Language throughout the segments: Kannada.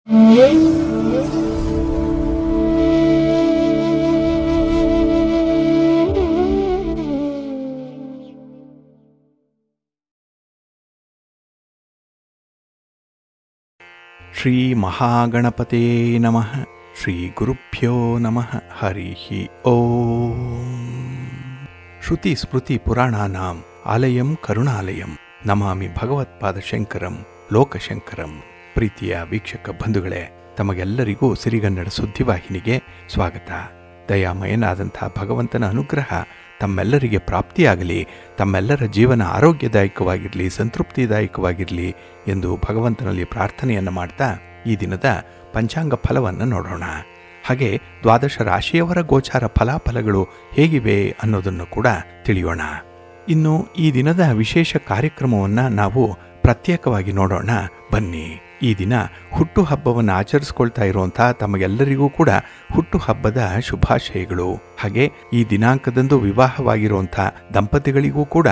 ಶ್ರೀ ಮಹಾಗಣಪತೇ ನಮಃ. ಶ್ರೀ ಗುರುಭ್ಯೋ ನಮಃ. ಹರಿ ಓಂ. ಶ್ರುತಿ ಸ್ಮೃತಿ ಪುರಾಣಾನಾಂ ಆಲಯಂ ಕರುಣಾಲಯಂ ನಮಾಮಿ ಭಗವತ್ಪಾದಶಂಕರಂ ಲೋಕಶಂಕರಂ. ಪ್ರೀತಿಯ ವೀಕ್ಷಕ ಬಂಧುಗಳೇ, ತಮಗೆಲ್ಲರಿಗೂ ಸಿರಿಗನ್ನಡ ಸುದ್ದಿವಾಹಿನಿಗೆ ಸ್ವಾಗತ. ದಯಾಮಯನಾದಂಥ ಭಗವಂತನ ಅನುಗ್ರಹ ತಮ್ಮೆಲ್ಲರಿಗೆ ಪ್ರಾಪ್ತಿಯಾಗಲಿ, ತಮ್ಮೆಲ್ಲರ ಜೀವನ ಆರೋಗ್ಯದಾಯಕವಾಗಿರಲಿ, ಸಂತೃಪ್ತಿದಾಯಕವಾಗಿರಲಿ ಎಂದು ಭಗವಂತನಲ್ಲಿ ಪ್ರಾರ್ಥನೆಯನ್ನು ಮಾಡ್ತಾ ಈ ದಿನದ ಪಂಚಾಂಗ ಫಲವನ್ನು ನೋಡೋಣ. ಹಾಗೆ ದ್ವಾದಶ ರಾಶಿಯವರ ಗೋಚಾರ ಫಲಾಫಲಗಳು ಹೇಗಿವೆ ಅನ್ನೋದನ್ನು ಕೂಡ ತಿಳಿಯೋಣ. ಇನ್ನು ಈ ದಿನದ ವಿಶೇಷ ಕಾರ್ಯಕ್ರಮವನ್ನು ನಾವು ಪ್ರತ್ಯೇಕವಾಗಿ ನೋಡೋಣ ಬನ್ನಿ. ಈ ದಿನ ಹುಟ್ಟುಹಬ್ಬವನ್ನು ಆಚರಿಸ್ಕೊಳ್ತಾ ಇರುವಂಥ ತಮಗೆಲ್ಲರಿಗೂ ಕೂಡ ಹುಟ್ಟುಹಬ್ಬದ ಶುಭಾಶಯಗಳು. ಹಾಗೆ ಈ ದಿನಾಂಕದಂದು ವಿವಾಹವಾಗಿರುವಂಥ ದಂಪತಿಗಳಿಗೂ ಕೂಡ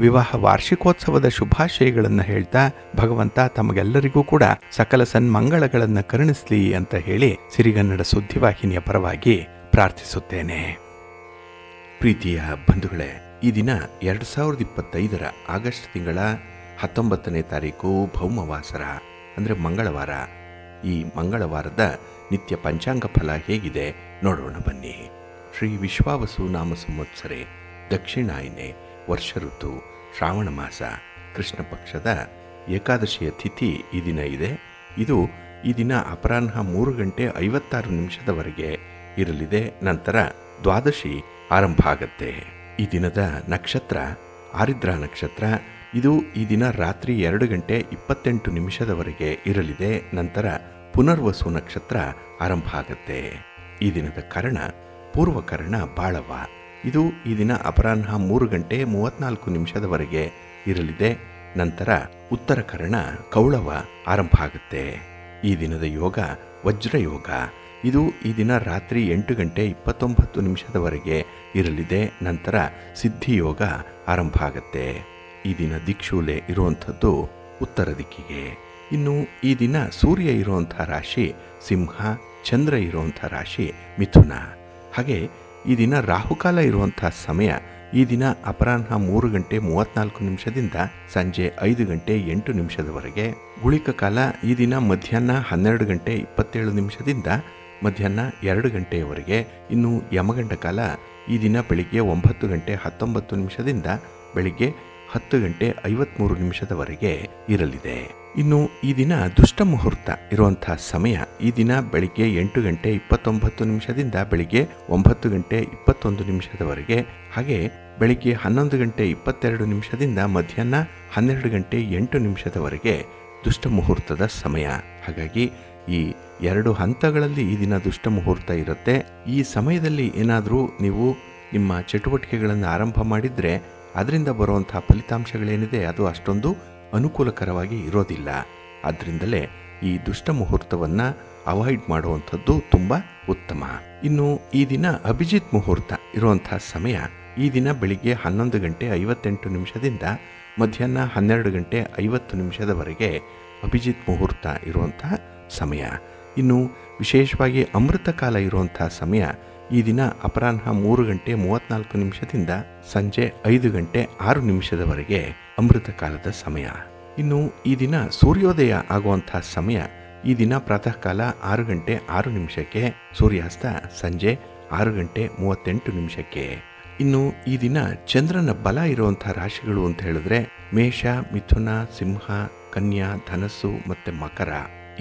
ವಿವಾಹ ವಾರ್ಷಿಕೋತ್ಸವದ ಶುಭಾಶಯಗಳನ್ನು ಹೇಳ್ತಾ ಭಗವಂತ ತಮಗೆಲ್ಲರಿಗೂ ಕೂಡ ಸಕಲ ಸನ್ಮಂಗಳಗಳನ್ನು ಕರುಣಿಸಲಿ ಅಂತ ಹೇಳಿ ಸಿರಿಗನ್ನಡ ಸುದ್ದಿವಾಹಿನಿಯ ಪರವಾಗಿ ಪ್ರಾರ್ಥಿಸುತ್ತೇನೆ. ಪ್ರೀತಿಯ ಬಂಧುಗಳೇ, ಈ ದಿನ 2025 ಆಗಸ್ಟ್ ತಿಂಗಳ 19ನೇ ತಾರೀಕು ಭೌಮವಾಸರ ಅಂದರೆ ಮಂಗಳವಾರ. ಈ ಮಂಗಳವಾರದ ನಿತ್ಯ ಪಂಚಾಂಗ ಫಲ ಹೇಗಿದೆ ನೋಡೋಣ ಬನ್ನಿ. ಶ್ರೀ ವಿಶ್ವಾವಸು ನಾಮ ಸಂವತ್ಸರೆ ದಕ್ಷಿಣಾಯನೆ ವರ್ಷ ಋತು ಶ್ರಾವಣ ಮಾಸ ಕೃಷ್ಣ ಪಕ್ಷದ ಏಕಾದಶಿಯ ತಿಥಿ ಈ ದಿನ ಇದೆ. ಇದು ಈ ದಿನ ಅಪರಾಹ್ನ 3:56 ಇರಲಿದೆ. ನಂತರ ದ್ವಾದಶಿ ಆರಂಭ ಆಗತ್ತೆ. ಈ ದಿನದ ನಕ್ಷತ್ರ ಆರಿದ್ರ ನಕ್ಷತ್ರ. ಇದು ಈ ದಿನ ರಾತ್ರಿ 2:28 ಇರಲಿದೆ. ನಂತರ ಪುನರ್ವಸು ನಕ್ಷತ್ರ ಆರಂಭ ಆಗತ್ತೆ. ಈ ದಿನದ ಕರ್ಣ ಪೂರ್ವಕರ್ಣ ಬಾಳವ. ಇದು ಈ ದಿನ ಅಪರಾಹ್ನ 3:34 ಇರಲಿದೆ. ನಂತರ ಉತ್ತರ ಕರ್ಣ ಕೌಳವ ಆರಂಭ ಆಗುತ್ತೆ. ಈ ದಿನದ ಯೋಗ ವಜ್ರಯೋಗ. ಇದು ಈ ದಿನ ರಾತ್ರಿ 8:29 ಇರಲಿದೆ. ನಂತರ ಸಿದ್ಧಿಯೋಗ ಆರಂಭ ಆಗತ್ತೆ. ಈ ದಿನ ದಿಕ್ಷೂಲೆ ಇರುವಂಥದ್ದು ಉತ್ತರ ದಿಕ್ಕಿಗೆ. ಇನ್ನು ಈ ದಿನ ಸೂರ್ಯ ಇರುವಂಥ ರಾಶಿ ಸಿಂಹ, ಚಂದ್ರ ಇರುವಂಥ ರಾಶಿ ಮಿಥುನ. ಹಾಗೆ ಈ ದಿನ ರಾಹುಕಾಲ ಇರುವಂಥ ಸಮಯ ಈ ದಿನ ಅಪರಾಹ್ನ 3:34 ಸಂಜೆ 5:08 ಗುಳಿಕ ಕಾಲ ಈ ದಿನ ಮಧ್ಯಾಹ್ನ 12:27 ಮಧ್ಯಾಹ್ನ 2 ಗಂಟೆಯವರೆಗೆ. ಇನ್ನು ಯಮಗಂಡ ಕಾಲ ಈ ದಿನ ಬೆಳಿಗ್ಗೆ 9:19 ಬೆಳಿಗ್ಗೆ 10:53 ಇರಲಿದೆ. ಇನ್ನು ಈ ದಿನ ದುಷ್ಟ ಮುಹೂರ್ತ ಇರುವಂತಹ ಸಮಯ ಈ ದಿನ ಬೆಳಿಗ್ಗೆ 8:29 ಬೆಳಿಗ್ಗೆ 9:21 ಹಾಗೆ ಬೆಳಿಗ್ಗೆ 11:22 ಮಧ್ಯಾಹ್ನ 12:08 ದುಷ್ಟ ಮುಹೂರ್ತದ ಸಮಯ. ಹಾಗಾಗಿ ಈ 2 ಹಂತಗಳಲ್ಲಿ ಈ ದಿನ ದುಷ್ಟ ಮುಹೂರ್ತ ಇರುತ್ತೆ. ಈ ಸಮಯದಲ್ಲಿ ಏನಾದರೂ ನೀವು ನಿಮ್ಮ ಚಟುವಟಿಕೆಗಳನ್ನು ಆರಂಭ ಮಾಡಿದರೆ ಅದರಿಂದ ಬರುವಂಥ ಫಲಿತಾಂಶಗಳೇನಿದೆ ಅದು ಅಷ್ಟೊಂದು ಅನುಕೂಲಕರವಾಗಿ ಇರೋದಿಲ್ಲ. ಆದ್ದರಿಂದಲೇ ಈ ದುಷ್ಟ ಮುಹೂರ್ತವನ್ನು ಅವಾಯ್ಡ್ ಮಾಡುವಂಥದ್ದು ತುಂಬ ಉತ್ತಮ. ಇನ್ನು ಈ ದಿನ ಅಭಿಜಿತ್ ಮುಹೂರ್ತ ಇರುವಂಥ ಸಮಯ ಈ ದಿನ ಬೆಳಿಗ್ಗೆ 11:58 ಮಧ್ಯಾಹ್ನ 12:50 ಅಭಿಜಿತ್ ಮುಹೂರ್ತ ಇರುವಂತಹ ಸಮಯ. ಇನ್ನು ವಿಶೇಷವಾಗಿ ಅಮೃತ ಕಾಲ ಇರುವಂಥ ಸಮಯ ಈ ದಿನ ಅಪರಾಹ್ನ 3:34 ಸಂಜೆ 5:06 ಅಮೃತ ಕಾಲದ ಸಮಯ. ಇನ್ನು ಈ ದಿನ ಸೂರ್ಯೋದಯ ಆಗುವಂಥ ಸಮಯ ಈ ದಿನ ಪ್ರಾತಃ ಕಾಲ 6:06 ಸೂರ್ಯಾಸ್ತ ಸಂಜೆ 6:38. ಇನ್ನು ಈ ದಿನ ಚಂದ್ರನ ಬಲ ಇರುವಂಥ ರಾಶಿಗಳು ಅಂತ ಹೇಳಿದ್ರೆ ಮೇಷ, ಮಿಥುನ, ಸಿಂಹ, ಕನ್ಯಾ, ಧನಸ್ಸು ಮತ್ತು ಮಕರ.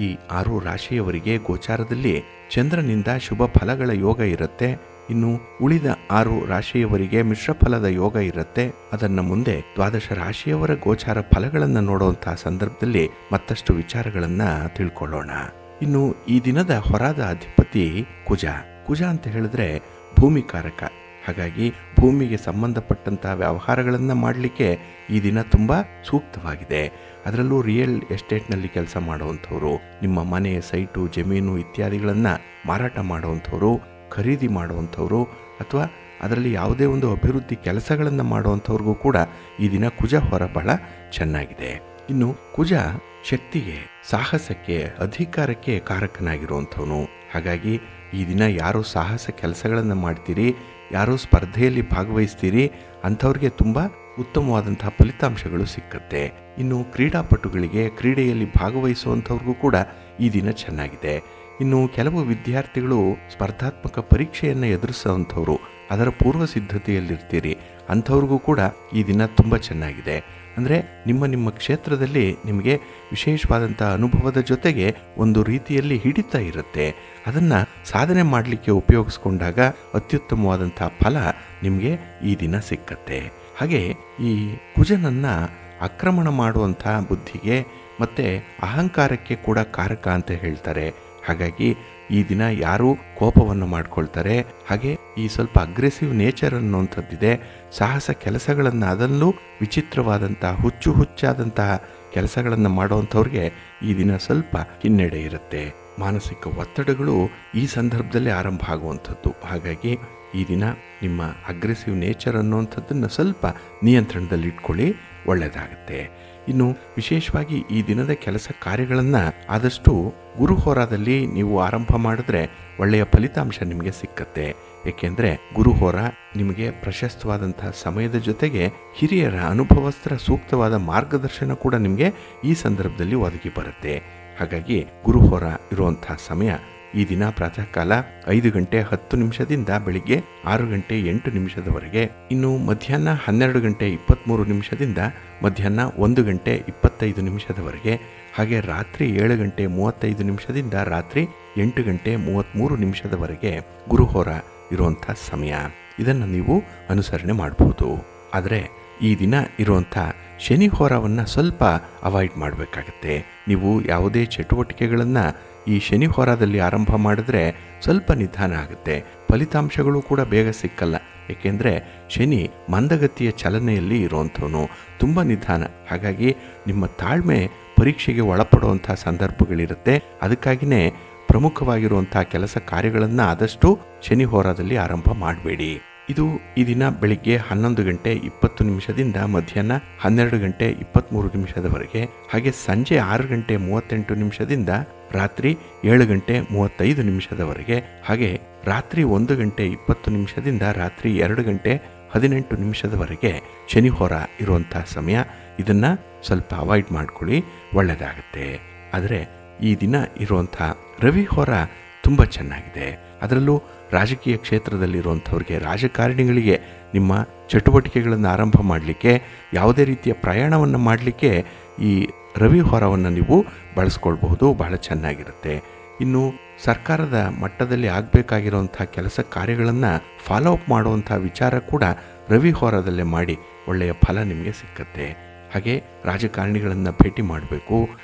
ಈ 6 ರಾಶಿಯವರಿಗೆ ಗೋಚಾರದಲ್ಲಿ ಚಂದ್ರನಿಂದ ಶುಭ ಫಲಗಳ ಯೋಗ ಇರುತ್ತೆ. ಇನ್ನು ಉಳಿದ 6 ರಾಶಿಯವರಿಗೆ ಮಿಶ್ರ ಫಲದ ಯೋಗ ಇರುತ್ತೆ. ಅದನ್ನ ಮುಂದೆ ದ್ವಾದಶ ರಾಶಿಯವರ ಗೋಚಾರ ಫಲಗಳನ್ನು ನೋಡುವಂತಹ ಸಂದರ್ಭದಲ್ಲಿ ಮತ್ತಷ್ಟು ವಿಚಾರಗಳನ್ನ ತಿಳ್ಕೊಳ್ಳೋಣ. ಇನ್ನು ಈ ದಿನದ ಹೊರಾದ ಅಧಿಪತಿ ಕುಜ. ಕುಜ ಅಂತ ಹೇಳಿದ್ರೆ ಭೂಮಿಕಾರಕ. ಹಾಗಾಗಿ ಭೂಮಿಗೆ ಸಂಬಂಧಪಟ್ಟಂತಹ ವ್ಯವಹಾರಗಳನ್ನು ಮಾಡಲಿಕ್ಕೆ ಈ ದಿನ ತುಂಬ ಸೂಕ್ತವಾಗಿದೆ. ಅದರಲ್ಲೂ ರಿಯಲ್ ಎಸ್ಟೇಟ್ನಲ್ಲಿ ಕೆಲಸ ಮಾಡುವಂಥವ್ರು, ನಿಮ್ಮ ಮನೆ, ಸೈಟು, ಜಮೀನು ಇತ್ಯಾದಿಗಳನ್ನು ಮಾರಾಟ ಮಾಡುವಂಥವ್ರು, ಖರೀದಿ ಮಾಡುವಂಥವ್ರು ಅಥವಾ ಅದರಲ್ಲಿ ಯಾವುದೇ ಒಂದು ಅಭಿವೃದ್ಧಿ ಕೆಲಸಗಳನ್ನು ಮಾಡುವಂಥವ್ರಿಗೂ ಕೂಡ ಈ ದಿನ ಕುಜ ಹೊರ ಬಹಳ ಚೆನ್ನಾಗಿದೆ. ಇನ್ನು ಕುಜ ಶಕ್ತಿಗೆ, ಸಾಹಸಕ್ಕೆ, ಅಧಿಕಾರಕ್ಕೆ ಕಾರಕನಾಗಿರುವಂಥವನು. ಹಾಗಾಗಿ ಈ ದಿನ ಯಾರು ಸಾಹಸ ಕೆಲಸಗಳನ್ನು ಮಾಡ್ತೀರಿ, ಯಾರು ಸ್ಪರ್ಧೆಯಲ್ಲಿ ಭಾಗವಹಿಸ್ತೀರಿ ಅಂಥವ್ರಿಗೆ ತುಂಬ ಉತ್ತಮವಾದಂತಹ ಫಲಿತಾಂಶಗಳು ಸಿಕ್ಕತ್ತೆ. ಇನ್ನು ಕ್ರೀಡಾಪಟುಗಳಿಗೆ, ಕ್ರೀಡೆಯಲ್ಲಿ ಭಾಗವಹಿಸುವಂಥವ್ರಿಗೂ ಕೂಡ ಈ ದಿನ ಚೆನ್ನಾಗಿದೆ. ಇನ್ನು ಕೆಲವು ವಿದ್ಯಾರ್ಥಿಗಳು ಸ್ಪರ್ಧಾತ್ಮಕ ಪರೀಕ್ಷೆಯನ್ನು ಎದುರಿಸುವಂಥವ್ರು, ಅದರ ಪೂರ್ವ ಸಿದ್ಧತೆಯಲ್ಲಿರ್ತೀರಿ, ಅಂಥವ್ರಿಗೂ ಕೂಡ ಈ ದಿನ ತುಂಬ ಚೆನ್ನಾಗಿದೆ. ಅಂದರೆ ನಿಮ್ಮ ಕ್ಷೇತ್ರದಲ್ಲಿ ನಿಮಗೆ ವಿಶೇಷವಾದಂಥ ಅನುಭವದ ಜೊತೆಗೆ ಒಂದು ರೀತಿಯಲ್ಲಿ ಹಿಡಿತ ಇರುತ್ತೆ. ಅದನ್ನು ಸಾಧನೆ ಮಾಡಲಿಕ್ಕೆ ಉಪಯೋಗಿಸ್ಕೊಂಡಾಗ ಅತ್ಯುತ್ತಮವಾದಂಥ ಫಲ ನಿಮಗೆ ಈ ದಿನ ಸಿಕ್ಕತ್ತೆ. ಹಾಗೆ ಈ ಕುಜನನ್ನು ಆಕ್ರಮಣ ಮಾಡುವಂಥ ಬುದ್ಧಿಗೆ ಮತ್ತು ಅಹಂಕಾರಕ್ಕೆ ಕೂಡ ಕಾರಕ ಅಂತ ಹೇಳ್ತಾರೆ. ಹಾಗಾಗಿ ಈ ದಿನ ಯಾರು ಕೋಪವನ್ನು ಮಾಡ್ಕೊಳ್ತಾರೆ, ಹಾಗೆ ಈ ಸ್ವಲ್ಪ ಅಗ್ರೆಸಿವ್ ನೇಚರ್ ಅನ್ನುವಂಥದ್ದಿದೆ, ಸಾಹಸ ಕೆಲಸಗಳನ್ನು, ಅದರಲ್ಲೂ ವಿಚಿತ್ರವಾದಂತಹ ಹುಚ್ಚಾದಂತಹ ಕೆಲಸಗಳನ್ನು ಮಾಡುವಂಥವ್ರಿಗೆ ಈ ದಿನ ಸ್ವಲ್ಪ ಹಿನ್ನಡೆ ಇರುತ್ತೆ. ಮಾನಸಿಕ ಒತ್ತಡಗಳು ಈ ಸಂದರ್ಭದಲ್ಲಿ ಆರಂಭ ಆಗುವಂಥದ್ದು. ಹಾಗಾಗಿ ಈ ದಿನ ನಿಮ್ಮ ಅಗ್ರೆಸಿವ್ ನೇಚರ್ ಅನ್ನುವಂಥದ್ದನ್ನು ಸ್ವಲ್ಪ ನಿಯಂತ್ರಣದಲ್ಲಿ ಇಟ್ಕೊಳ್ಳಿ, ಒಳ್ಳೆಯದಾಗುತ್ತೆ. ಇನ್ನು ವಿಶೇಷವಾಗಿ ಈ ದಿನದ ಕೆಲಸ ಕಾರ್ಯಗಳನ್ನು ಆದಷ್ಟು ಗುರುಹೋರಾದಲ್ಲಿ ನೀವು ಆರಂಭ ಮಾಡಿದ್ರೆ ಒಳ್ಳೆಯ ಫಲಿತಾಂಶ ನಿಮಗೆ ಸಿಕ್ಕತ್ತೆ. ಏಕೆಂದರೆ ಗುರುಹೋರ ನಿಮಗೆ ಪ್ರಶಸ್ತವಾದಂತಹ ಸಮಯದ ಜೊತೆಗೆ ಹಿರಿಯರ ಅನುಭವಸ್ಥರ ಸೂಕ್ತವಾದ ಮಾರ್ಗದರ್ಶನ ಕೂಡ ನಿಮಗೆ ಈ ಸಂದರ್ಭದಲ್ಲಿ ಒದಗಿ ಬರುತ್ತೆ. ಹಾಗಾಗಿ ಗುರುಹೋರ ಇರುವಂತಹ ಸಮಯ ಈ ದಿನ ಪ್ರಾತಃ ಕಾಲ 5 ಗಂಟೆ 10 ನಿಮಿಷದಿಂದ ಬೆಳಿಗ್ಗೆ 6 ಗಂಟೆ 8 ನಿಮಿಷದವರೆಗೆ, ಇನ್ನು ಮಧ್ಯಾಹ್ನ 12 ಗಂಟೆ 23 ನಿಮಿಷದಿಂದ ಮಧ್ಯಾಹ್ನ 1 ಗಂಟೆ 25 ನಿಮಿಷದವರೆಗೆ, ಹಾಗೆ ರಾತ್ರಿ 7 ಗಂಟೆ 35 ನಿಮಿಷದಿಂದ ರಾತ್ರಿ 8 ಗಂಟೆ 33 ನಿಮಿಷದವರೆಗೆ ಗುರುಹೋರ ಇರುವಂಥ ಸಮಯ. ಇದನ್ನು ನೀವು ಅನುಸರಣೆ ಮಾಡಬಹುದು. ಆದರೆ ಈ ದಿನ ಇರುವಂಥ ಶನಿ ಹೋರವನ್ನು ಸ್ವಲ್ಪ ಅವಾಯ್ಡ್ ಮಾಡಬೇಕಾಗತ್ತೆ. ನೀವು ಯಾವುದೇ ಚಟುವಟಿಕೆಗಳನ್ನು ಈ ಶನಿ ಹೋರಾದಲ್ಲಿ ಆರಂಭ ಮಾಡಿದ್ರೆ ಸ್ವಲ್ಪ ನಿಧಾನ ಆಗುತ್ತೆ, ಫಲಿತಾಂಶಗಳು ಕೂಡ ಬೇಗ ಸಿಕ್ಕಲ್ಲ. ಏಕೆಂದರೆ ಶನಿ ಮಂದಗತಿಯ ಚಲನೆಯಲ್ಲಿ ಇರುವಂಥವನು, ತುಂಬ ನಿಧಾನ. ಹಾಗಾಗಿ ನಿಮ್ಮ ತಾಳ್ಮೆ ಪರೀಕ್ಷೆಗೆ ಒಳಪಡುವಂಥ ಸಂದರ್ಭಗಳಿರುತ್ತೆ. ಅದಕ್ಕಾಗಿಯೇ ಪ್ರಮುಖವಾಗಿರುವಂಥ ಕೆಲಸ ಕಾರ್ಯಗಳನ್ನು ಆದಷ್ಟು ಶನಿ ಹೋರಾದಲ್ಲಿ ಆರಂಭ ಮಾಡಬೇಡಿ. ಇದು ಈ ದಿನ ಬೆಳಿಗ್ಗೆ 11 ಗಂಟೆ 20 ನಿಮಿಷದಿಂದ ಮಧ್ಯಾಹ್ನ 12 ಗಂಟೆ 23 ನಿಮಿಷದವರೆಗೆ, ಹಾಗೆ ಸಂಜೆ 6 ಗಂಟೆ 38 ನಿಮಿಷದಿಂದ ರಾತ್ರಿ 7 ಗಂಟೆ 35 ನಿಮಿಷದವರೆಗೆ, ಹಾಗೆ ರಾತ್ರಿ 1 ಗಂಟೆ 20 ನಿಮಿಷದಿಂದ ರಾತ್ರಿ 2 ಗಂಟೆ 18 ನಿಮಿಷದವರೆಗೆ ಶನಿ ಹೋರ ಇರುವಂಥ ಸಮಯ. ಇದನ್ನು ಸ್ವಲ್ಪ ಅವಾಯ್ಡ್ ಮಾಡ್ಕೊಳ್ಳಿ, ಒಳ್ಳೆಯದಾಗುತ್ತೆ. ಆದರೆ ಈ ದಿನ ಇರುವಂಥ ರವಿ ಹೋರ ತುಂಬ ಚೆನ್ನಾಗಿದೆ. ಅದರಲ್ಲೂ ರಾಜಕೀಯ ಕ್ಷೇತ್ರದಲ್ಲಿರುವಂಥವ್ರಿಗೆ, ರಾಜಕಾರಣಿಗಳಿಗೆ ನಿಮ್ಮ ಚಟುವಟಿಕೆಗಳನ್ನು ಆರಂಭ ಮಾಡಲಿಕ್ಕೆ, ಯಾವುದೇ ರೀತಿಯ ಪ್ರಯಾಣವನ್ನು ಮಾಡಲಿಕ್ಕೆ ಈ ರವಿ ಹೋರವನ್ನು ನೀವು ಬಳಸ್ಕೊಳ್ಬಹುದು, ಬಹಳ ಚೆನ್ನಾಗಿರುತ್ತೆ. ಇನ್ನು ಸರ್ಕಾರದ ಮಟ್ಟದಲ್ಲಿ ಆಗಬೇಕಾಗಿರುವಂಥ ಕೆಲಸ ಕಾರ್ಯಗಳನ್ನು ಫಾಲೋ ಅಪ್ ಮಾಡುವಂಥ ವಿಚಾರ ಕೂಡ ರವಿ ಹೋರದಲ್ಲೇ ಮಾಡಿ ಒಳ್ಳೆಯ ಫಲ ನಿಮಗೆ ಸಿಕ್ಕತ್ತೆ. ಹಾಗೆ ರಾಜಕಾರಣಿಗಳನ್ನು ಭೇಟಿ ಮಾಡಬೇಕು,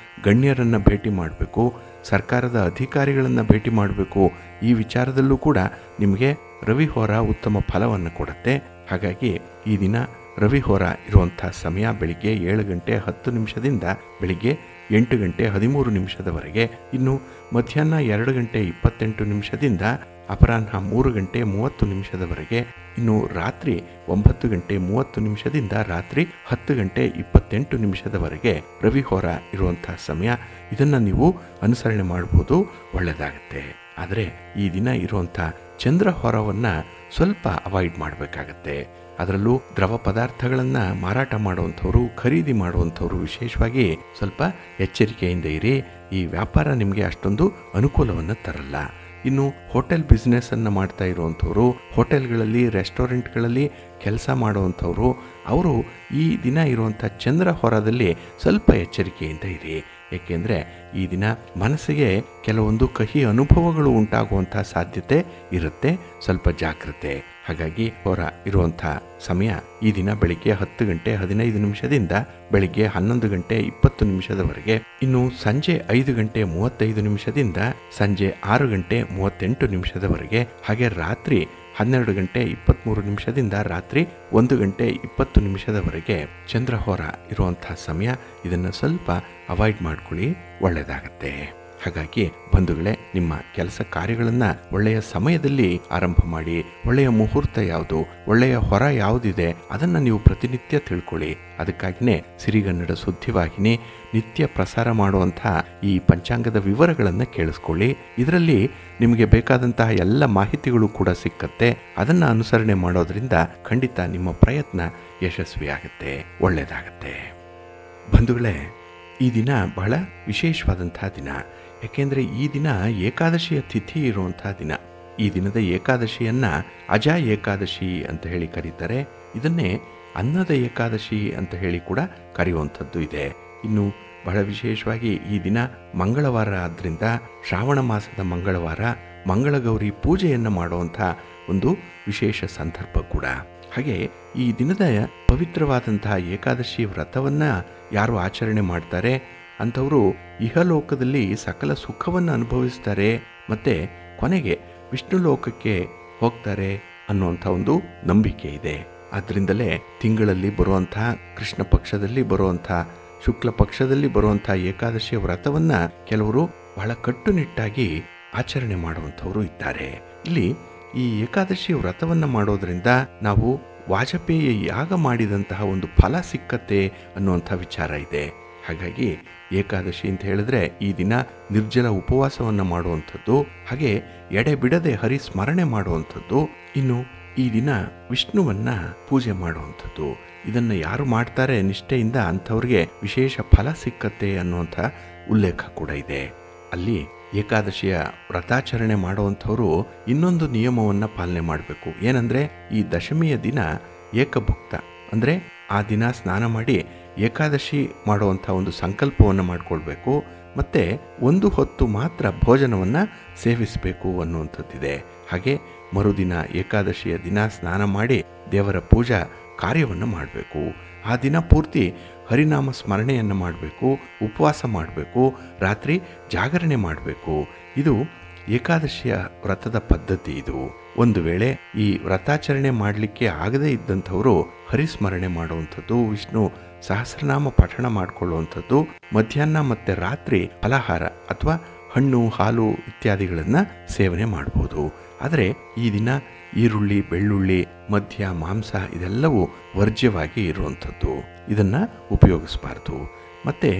ಗಣ್ಯರನ್ನು ಭೇಟಿ ಮಾಡಬೇಕು, ಸರ್ಕಾರದ ಅಧಿಕಾರಿಗಳನ್ನು ಭೇಟಿ ಮಾಡಬೇಕು. ಈ ವಿಚಾರದಲ್ಲೂ ಕೂಡ ನಿಮಗೆ ರವಿ ಹೋರ ಉತ್ತಮ ಫಲವನ್ನು ಕೊಡುತ್ತೆ. ಹಾಗಾಗಿ ಈ ದಿನ ರವಿ ಹೋರ ಇರುವಂಥ ಸಮಯ ಬೆಳಿಗ್ಗೆ 7 ಗಂಟೆ 10 ನಿಮಿಷದಿಂದ ಬೆಳಿಗ್ಗೆ 8 ಗಂಟೆ 13 ನಿಮಿಷದವರೆಗೆ, ಇನ್ನು ಮಧ್ಯಾಹ್ನ 2 ಗಂಟೆ 28 ನಿಮಿಷದಿಂದ ಅಪರಾಹ್ನ 3 ಗಂಟೆ 30 ನಿಮಿಷದವರೆಗೆ, ಇನ್ನು ರಾತ್ರಿ 9 ಗಂಟೆ 30 ನಿಮಿಷದಿಂದ ರಾತ್ರಿ 10 ಗಂಟೆ 28 ನಿಮಿಷದವರೆಗೆ ರವಿ ಹೋರ ಇರುವಂಥ ಸಮಯ. ಇದನ್ನು ನೀವು ಅನುಸರಣೆ ಮಾಡ್ಬೋದು, ಒಳ್ಳೆಯದಾಗತ್ತೆ. ಆದರೆ ಈ ದಿನ ಇರುವಂಥ ಚಂದ್ರ ಹೋರವನ್ನು ಸ್ವಲ್ಪ ಅವಾಯ್ಡ್ ಮಾಡಬೇಕಾಗತ್ತೆ. ಅದರಲ್ಲೂ ದ್ರವ ಪದಾರ್ಥಗಳನ್ನು ಮಾರಾಟ ಮಾಡುವಂಥವ್ರು, ಖರೀದಿ ಮಾಡುವಂಥವ್ರು ವಿಶೇಷವಾಗಿ ಸ್ವಲ್ಪ ಎಚ್ಚರಿಕೆಯಿಂದ ಇರಿ. ಈ ವ್ಯಾಪಾರ ನಿಮಗೆ ಅಷ್ಟೊಂದು ಅನುಕೂಲವನ್ನು ತರಲ್ಲ. ಇನ್ನು ಹೋಟೆಲ್ ಬಿಸ್ನೆಸ್ಸನ್ನು ಮಾಡ್ತಾ ಇರುವಂಥವ್ರು, ಹೋಟೆಲ್ಗಳಲ್ಲಿ, ರೆಸ್ಟೋರೆಂಟ್ಗಳಲ್ಲಿ ಕೆಲಸ ಮಾಡುವಂಥವ್ರು, ಅವರು ಈ ದಿನ ಇರುವಂಥ ಚಂದ್ರ ಹೋರದಲ್ಲಿ ಸ್ವಲ್ಪ ಎಚ್ಚರಿಕೆಯಿಂದ ಇರಿ. ಏಕೆಂದರೆ ಈ ದಿನ ಮನಸ್ಸಿಗೆ ಕೆಲವೊಂದು ಕಹಿ ಅನುಭವಗಳು ಉಂಟಾಗುವಂಥ ಸಾಧ್ಯತೆ ಇರುತ್ತೆ, ಸ್ವಲ್ಪ ಜಾಗ್ರತೆ. ಹಾಗಾಗಿ ಹೋರ ಇರುವಂಥ ಸಮಯ ಈ ದಿನ ಬೆಳಿಗ್ಗೆ 10 ಗಂಟೆ 15 ನಿಮಿಷದಿಂದ ಬೆಳಿಗ್ಗೆ 11 ಗಂಟೆ 20 ನಿಮಿಷದವರೆಗೆ, ಇನ್ನು ಸಂಜೆ 5 ಗಂಟೆ 35 ನಿಮಿಷದಿಂದ ಸಂಜೆ 6 ಗಂಟೆ 38 ನಿಮಿಷದವರೆಗೆ, ಹಾಗೆ ರಾತ್ರಿ 12 ಗಂಟೆ 23 ನಿಮಿಷದಿಂದ ರಾತ್ರಿ 1 ಗಂಟೆ 20 ನಿಮಿಷದವರೆಗೆ ಚಂದ್ರಹೋರ ಇರುವಂಥ ಸಮಯ. ಇದನ್ನು ಸ್ವಲ್ಪ ಅವಾಯ್ಡ್ ಮಾಡ್ಕೊಳ್ಳಿ, ಒಳ್ಳೆಯದಾಗತ್ತೆ. ಹಾಗಾಗಿ ಬಂಧುಗಳೇ, ನಿಮ್ಮ ಕೆಲಸ ಕಾರ್ಯಗಳನ್ನ ಒಳ್ಳೆಯ ಸಮಯದಲ್ಲಿ ಆರಂಭ ಮಾಡಿ. ಒಳ್ಳೆಯ ಮುಹೂರ್ತ ಯಾವುದು, ಒಳ್ಳೆಯ ಹೊರ ಯಾವುದಿದೆ ಅದನ್ನ ನೀವು ಪ್ರತಿನಿತ್ಯ ತಿಳ್ಕೊಳ್ಳಿ. ಅದಕ್ಕಾಗಿಯೇ ಸಿರಿಗನ್ನಡ ಸುದ್ದಿವಾಹಿನಿ ನಿತ್ಯ ಪ್ರಸಾರ ಮಾಡುವಂತಹ ಈ ಪಂಚಾಂಗದ ವಿವರಗಳನ್ನು ಕೇಳಿಸ್ಕೊಳ್ಳಿ. ಇದರಲ್ಲಿ ನಿಮಗೆ ಬೇಕಾದಂತಹ ಎಲ್ಲ ಮಾಹಿತಿಗಳು ಕೂಡ ಸಿಕ್ಕತ್ತೆ. ಅದನ್ನ ಅನುಸರಣೆ ಮಾಡೋದ್ರಿಂದ ಖಂಡಿತ ನಿಮ್ಮ ಪ್ರಯತ್ನ ಯಶಸ್ವಿಯಾಗುತ್ತೆ, ಒಳ್ಳೆಯದಾಗತ್ತೆ. ಬಂಧುಗಳೇ, ಈ ದಿನ ಬಹಳ ವಿಶೇಷವಾದಂತಹ ದಿನ. ಯಾಕೆಂದರೆ ಈ ದಿನ ಏಕಾದಶಿಯ ತಿಥಿ ಇರುವಂತಹ ದಿನ. ಈ ದಿನದ ಏಕಾದಶಿಯನ್ನ ಅಜಾ ಏಕಾದಶಿ ಅಂತ ಹೇಳಿ ಕರೀತಾರೆ. ಇದನ್ನೇ ಅನ್ನದ ಏಕಾದಶಿ ಅಂತ ಹೇಳಿ ಕೂಡ ಕರೆಯುವಂಥದ್ದು ಇದೆ. ಇನ್ನು ಬಹಳ ವಿಶೇಷವಾಗಿ ಈ ದಿನ ಮಂಗಳವಾರ ಆದ್ದರಿಂದ ಶ್ರಾವಣ ಮಾಸದ ಮಂಗಳವಾರ ಮಂಗಳಗೌರಿ ಪೂಜೆಯನ್ನು ಮಾಡುವಂಥ ಒಂದು ವಿಶೇಷ ಸಂದರ್ಭ ಕೂಡ. ಹಾಗೆ ಈ ದಿನದ ಪವಿತ್ರವಾದಂತಹ ಏಕಾದಶಿ ವ್ರತವನ್ನು ಯಾರು ಆಚರಣೆ ಮಾಡ್ತಾರೆ ಅಂಥವರು ಇಹಲೋಕದಲ್ಲಿ ಸಕಲ ಸುಖವನ್ನು ಅನುಭವಿಸ್ತಾರೆ ಮತ್ತು ಕೊನೆಗೆ ವಿಷ್ಣು ಲೋಕಕ್ಕೆ ಹೋಗ್ತಾರೆ ಅನ್ನುವಂಥ ಒಂದು ನಂಬಿಕೆ ಇದೆ. ಆದ್ದರಿಂದಲೇ ತಿಂಗಳಲ್ಲಿ ಬರುವಂತಹ ಕೃಷ್ಣ ಪಕ್ಷದಲ್ಲಿ ಬರುವಂಥ ಶುಕ್ಲ ಪಕ್ಷದಲ್ಲಿ ಬರುವಂಥ ಏಕಾದಶಿಯ ವ್ರತವನ್ನು ಕೆಲವರು ಬಹಳ ಕಟ್ಟುನಿಟ್ಟಾಗಿ ಆಚರಣೆ ಮಾಡುವಂಥವರು ಇದ್ದಾರೆ. ಇಲ್ಲಿ ಈ ಏಕಾದಶಿ ವ್ರತವನ್ನು ಮಾಡೋದ್ರಿಂದ ನಾವು ವಾಜಪೇಯಿ ಯಾಗ ಮಾಡಿದಂತಹ ಒಂದು ಫಲ ಸಿಕ್ಕತ್ತೆ ಅನ್ನುವಂಥ ವಿಚಾರ ಇದೆ. ಹಾಗಾಗಿ ಏಕಾದಶಿ ಅಂತ ಹೇಳಿದ್ರೆ ಈ ದಿನ ನಿರ್ಜಲ ಉಪವಾಸವನ್ನು ಮಾಡುವಂಥದ್ದು, ಹಾಗೆ ಎಡೆ ಬಿಡದೆ ಹರಿಸ್ಮರಣೆ ಮಾಡುವಂಥದ್ದು, ಇನ್ನು ಈ ದಿನ ವಿಷ್ಣುವನ್ನ ಪೂಜೆ ಮಾಡುವಂಥದ್ದು. ಇದನ್ನು ಯಾರು ಮಾಡ್ತಾರೆ ನಿಷ್ಠೆಯಿಂದ ಅಂಥವ್ರಿಗೆ ವಿಶೇಷ ಫಲ ಸಿಕ್ಕತ್ತೆ ಅನ್ನುವಂಥ ಉಲ್ಲೇಖ ಕೂಡ ಇದೆ. ಅಲ್ಲಿ ಏಕಾದಶಿಯ ವ್ರತಾಚರಣೆ ಮಾಡುವಂಥವರು ಇನ್ನೊಂದು ನಿಯಮವನ್ನು ಪಾಲನೆ ಮಾಡಬೇಕು. ಏನಂದರೆ ಈ ದಶಮಿಯ ದಿನ ಏಕಭುಕ್ತ ಅಂದರೆ ಆ ದಿನ ಸ್ನಾನ ಮಾಡಿ ಏಕಾದಶಿ ಮಾಡುವಂಥ ಒಂದು ಸಂಕಲ್ಪವನ್ನು ಮಾಡಿಕೊಳ್ಬೇಕು. ಮತ್ತು ಒಂದು ಹೊತ್ತು ಮಾತ್ರ ಭೋಜನವನ್ನು ಸೇವಿಸಬೇಕು ಅನ್ನುವಂಥದ್ದಿದೆ. ಹಾಗೆ ಮರುದಿನ ಏಕಾದಶಿಯ ದಿನ ಸ್ನಾನ ಮಾಡಿ ದೇವರ ಪೂಜಾ ಕಾರ್ಯವನ್ನು ಮಾಡಬೇಕು. ಆ ದಿನ ಪೂರ್ತಿ ಹರಿನಾಮ ಸ್ಮರಣೆಯನ್ನು ಮಾಡಬೇಕು, ಉಪವಾಸ ಮಾಡಬೇಕು, ರಾತ್ರಿ ಜಾಗರಣೆ ಮಾಡಬೇಕು. ಇದು ಏಕಾದಶಿಯ ವ್ರತದ ಪದ್ಧತಿ. ಇದು ಒಂದು ವೇಳೆ ಈ ವ್ರತಾಚರಣೆ ಮಾಡಲಿಕ್ಕೆ ಆಗದೇ ಇದ್ದಂಥವರು ಹರಿಸ್ಮರಣೆ ಮಾಡುವಂಥದ್ದು, ವಿಷ್ಣು ಸಹಸ್ರನಾಮ ಪಠಣ ಮಾಡಿಕೊಳ್ಳುವಂಥದ್ದು, ಮಧ್ಯಾಹ್ನ ಮತ್ತು ರಾತ್ರಿ ಫಲಹಾರ ಅಥವಾ ಹಣ್ಣು ಹಾಲು ಇತ್ಯಾದಿಗಳನ್ನು ಸೇವನೆ ಮಾಡ್ಬೋದು. ಆದರೆ ಈ ದಿನ ಈರುಳ್ಳಿ, ಬೆಳ್ಳುಳ್ಳಿ, ಮದ್ಯ, ಮಾಂಸ ಇದೆಲ್ಲವೂ ವರ್ಜ್ಯವಾಗಿ ಇರುವಂಥದ್ದು. ಇದನ್ನು ಉಪಯೋಗಿಸಬಾರ್ದು. ಮತ್ತು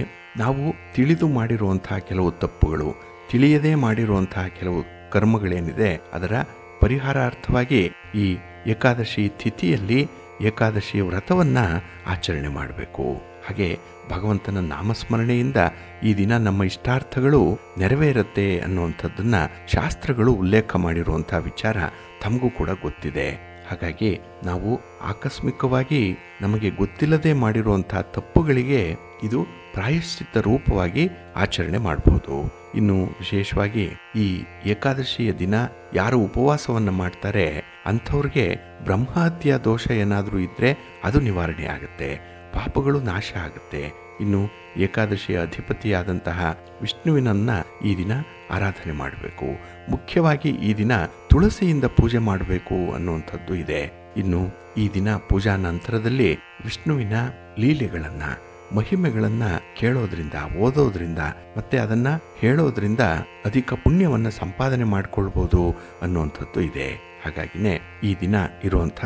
ನಾವು ತಿಳಿದು ಮಾಡಿರುವಂತಹ ಕೆಲವು ತಪ್ಪುಗಳು, ತಿಳಿಯದೇ ಮಾಡಿರುವಂತಹ ಕೆಲವು ಕರ್ಮಗಳೇನಿದೆ ಅದರ ಪರಿಹಾರಾರ್ಥವಾಗಿ ಈ ಏಕಾದಶಿ ತಿಥಿಯಲ್ಲಿ ಏಕಾದಶಿ ವ್ರತವನ್ನು ಆಚರಣೆ ಮಾಡಬೇಕು. ಹಾಗೆ ಭಗವಂತನ ನಾಮಸ್ಮರಣೆಯಿಂದ ಈ ದಿನ ನಮ್ಮ ಇಷ್ಟಾರ್ಥಗಳು ನೆರವೇರುತ್ತೆ ಅನ್ನುವಂಥದ್ದನ್ನು ಶಾಸ್ತ್ರಗಳು ಉಲ್ಲೇಖ ಮಾಡಿರುವಂಥ ವಿಚಾರ ತಮಗೂ ಕೂಡ ಗೊತ್ತಿದೆ. ಹಾಗಾಗಿ ನಾವು ಆಕಸ್ಮಿಕವಾಗಿ ನಮಗೆ ಗೊತ್ತಿಲ್ಲದೆ ಮಾಡಿರುವಂಥ ತಪ್ಪುಗಳಿಗೆ ಇದು ಪ್ರಾಯಶ್ಚಿತ್ತ ರೂಪವಾಗಿ ಆಚರಣೆ ಮಾಡಬಹುದು. ಇನ್ನು ವಿಶೇಷವಾಗಿ ಈ ಏಕಾದಶಿಯ ದಿನ ಯಾರು ಉಪವಾಸವನ್ನು ಮಾಡ್ತಾರೆ ಅಂಥವ್ರಿಗೆ ಬ್ರಹ್ಮಹತ್ಯಾ ದೋಷ ಏನಾದರೂ ಇದ್ದರೆ ಅದು ನಿವಾರಣೆ ಆಗುತ್ತೆ, ಪಾಪಗಳು ನಾಶ ಆಗುತ್ತೆ. ಇನ್ನು ಏಕಾದಶಿಯ ಅಧಿಪತಿಯಾದಂತಹ ವಿಷ್ಣುವಿನನ್ನ ಈ ದಿನ ಆರಾಧನೆ ಮಾಡಬೇಕು. ಮುಖ್ಯವಾಗಿ ಈ ದಿನ ತುಳಸಿಯಿಂದ ಪೂಜೆ ಮಾಡಬೇಕು ಅನ್ನುವಂಥದ್ದು ಇದೆ. ಇನ್ನು ಈ ದಿನ ಪೂಜಾ ನಂತರದಲ್ಲಿ ವಿಷ್ಣುವಿನ ಲೀಲೆಗಳನ್ನ, ಮಹಿಮೆಗಳನ್ನ ಕೇಳೋದ್ರಿಂದ, ಓದೋದ್ರಿಂದ ಮತ್ತೆ ಅದನ್ನ ಹೇಳೋದ್ರಿಂದ ಅಧಿಕ ಪುಣ್ಯವನ್ನ ಸಂಪಾದನೆ ಮಾಡಿಕೊಳ್ಬೋದು ಅನ್ನುವಂಥದ್ದು ಇದೆ. ಹಾಗಾಗಿನೇ ಈ ದಿನ ಇರುವಂಥ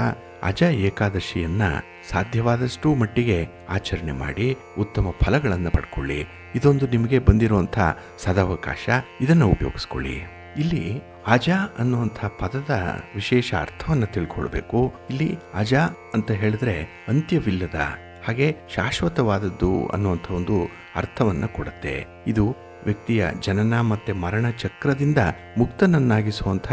ಅಜ ಏಕಾದಶಿಯನ್ನ ಸಾಧ್ಯವಾದಷ್ಟು ಮಟ್ಟಿಗೆ ಆಚರಣೆ ಮಾಡಿ ಉತ್ತಮ ಫಲಗಳನ್ನು ಪಡ್ಕೊಳ್ಳಿ. ಇದೊಂದು ನಿಮಗೆ ಬಂದಿರುವಂಥ ಸದಾವಕಾಶ, ಇದನ್ನು ಉಪಯೋಗಿಸ್ಕೊಳ್ಳಿ. ಇಲ್ಲಿ ಅಜ ಅನ್ನುವಂಥ ಪದದ ವಿಶೇಷ ಅರ್ಥವನ್ನು ತಿಳ್ಕೊಳ್ಬೇಕು. ಇಲ್ಲಿ ಅಜ ಅಂತ ಹೇಳಿದ್ರೆ ಅಂತ್ಯವಿಲ್ಲದ, ಹಾಗೆ ಶಾಶ್ವತವಾದದ್ದು ಅನ್ನುವಂಥ ಒಂದು ಅರ್ಥವನ್ನು ಕೊಡುತ್ತೆ. ಇದು ವ್ಯಕ್ತಿಯ ಜನನ ಮತ್ತೆ ಮರಣ ಚಕ್ರದಿಂದ ಮುಕ್ತನನ್ನಾಗಿಸುವಂಥ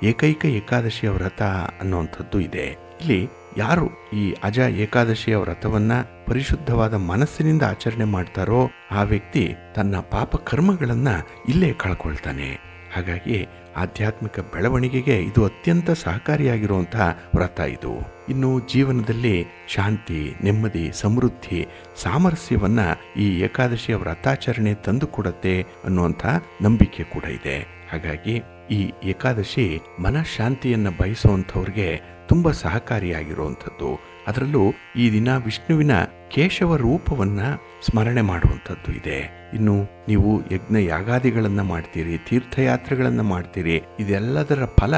ಏಕೈಕ ಏಕಾದಶಿಯ ವ್ರತ ಅನ್ನುವಂಥದ್ದು ಇದೆ. ಇಲ್ಲಿ ಯಾರು ಈ ಅಜ ಏಕಾದಶಿಯ ವ್ರತವನ್ನ ಪರಿಶುದ್ಧವಾದ ಮನಸ್ಸಿನಿಂದ ಆಚರಣೆ ಮಾಡ್ತಾರೋ ಆ ವ್ಯಕ್ತಿ ತನ್ನ ಪಾಪ ಕರ್ಮಗಳನ್ನ ಇಲ್ಲೇ ಕಳ್ಕೊಳ್ತಾನೆ. ಹಾಗಾಗಿ ಆಧ್ಯಾತ್ಮಿಕ ಬೆಳವಣಿಗೆಗೆ ಇದು ಅತ್ಯಂತ ಸಹಕಾರಿಯಾಗಿರುವಂತಹ ವ್ರತ ಇದು. ಇನ್ನು ಜೀವನದಲ್ಲಿ ಶಾಂತಿ, ನೆಮ್ಮದಿ, ಸಮೃದ್ಧಿ, ಸಾಮರಸ್ಯವನ್ನ ಈ ಏಕಾದಶಿಯ ವ್ರತಾಚರಣೆ ತಂದು ಕೊಡುತ್ತೆ ಅನ್ನುವಂಥ ನಂಬಿಕೆ ಕೂಡ ಇದೆ. ಹಾಗಾಗಿ ಈ ಏಕಾದಶಿ ಮನಃಶಾಂತಿಯನ್ನ ಬಯಸುವಂಥವ್ರಿಗೆ ತುಂಬ ಸಹಕಾರಿಯಾಗಿರುವಂಥದ್ದು. ಅದರಲ್ಲೂ ಈ ದಿನ ವಿಷ್ಣುವಿನ ಕೇಶವ ರೂಪವನ್ನ ಸ್ಮರಣೆ ಮಾಡುವಂಥದ್ದು ಇದೆ. ಇನ್ನು ನೀವು ಯಜ್ಞ ಯಾಗಾದಿಗಳನ್ನ ಮಾಡ್ತೀರಿ, ತೀರ್ಥಯಾತ್ರೆಗಳನ್ನ ಮಾಡ್ತೀರಿ, ಇದೆಲ್ಲದರ ಫಲ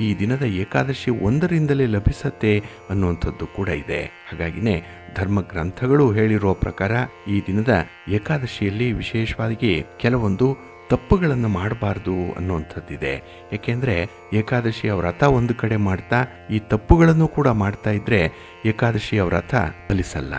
ಈ ದಿನದ ಏಕಾದಶಿ ಒಂದರಿಂದಲೇ ಲಭಿಸತ್ತೆ ಅನ್ನುವಂಥದ್ದು ಕೂಡ ಇದೆ. ಹಾಗಾಗಿನೇ ಧರ್ಮ ಗ್ರಂಥಗಳು ಹೇಳಿರೋ ಪ್ರಕಾರ ಈ ದಿನದ ಏಕಾದಶಿಯಲ್ಲಿ ವಿಶೇಷವಾಗಿ ಕೆಲವೊಂದು ತಪ್ಪುಗಳನ್ನು ಮಾಡಬಾರ್ದು ಅನ್ನುವಂಥದ್ದಿದೆ. ಏಕೆಂದರೆ ಏಕಾದಶಿಯ ವ್ರತ ಒಂದು ಕಡೆ ಮಾಡ್ತಾ ಈ ತಪ್ಪುಗಳನ್ನು ಕೂಡ ಮಾಡ್ತಾ ಇದ್ರೆ ಏಕಾದಶಿಯ ವ್ರತ ಫಲಿಸಲ್ಲ.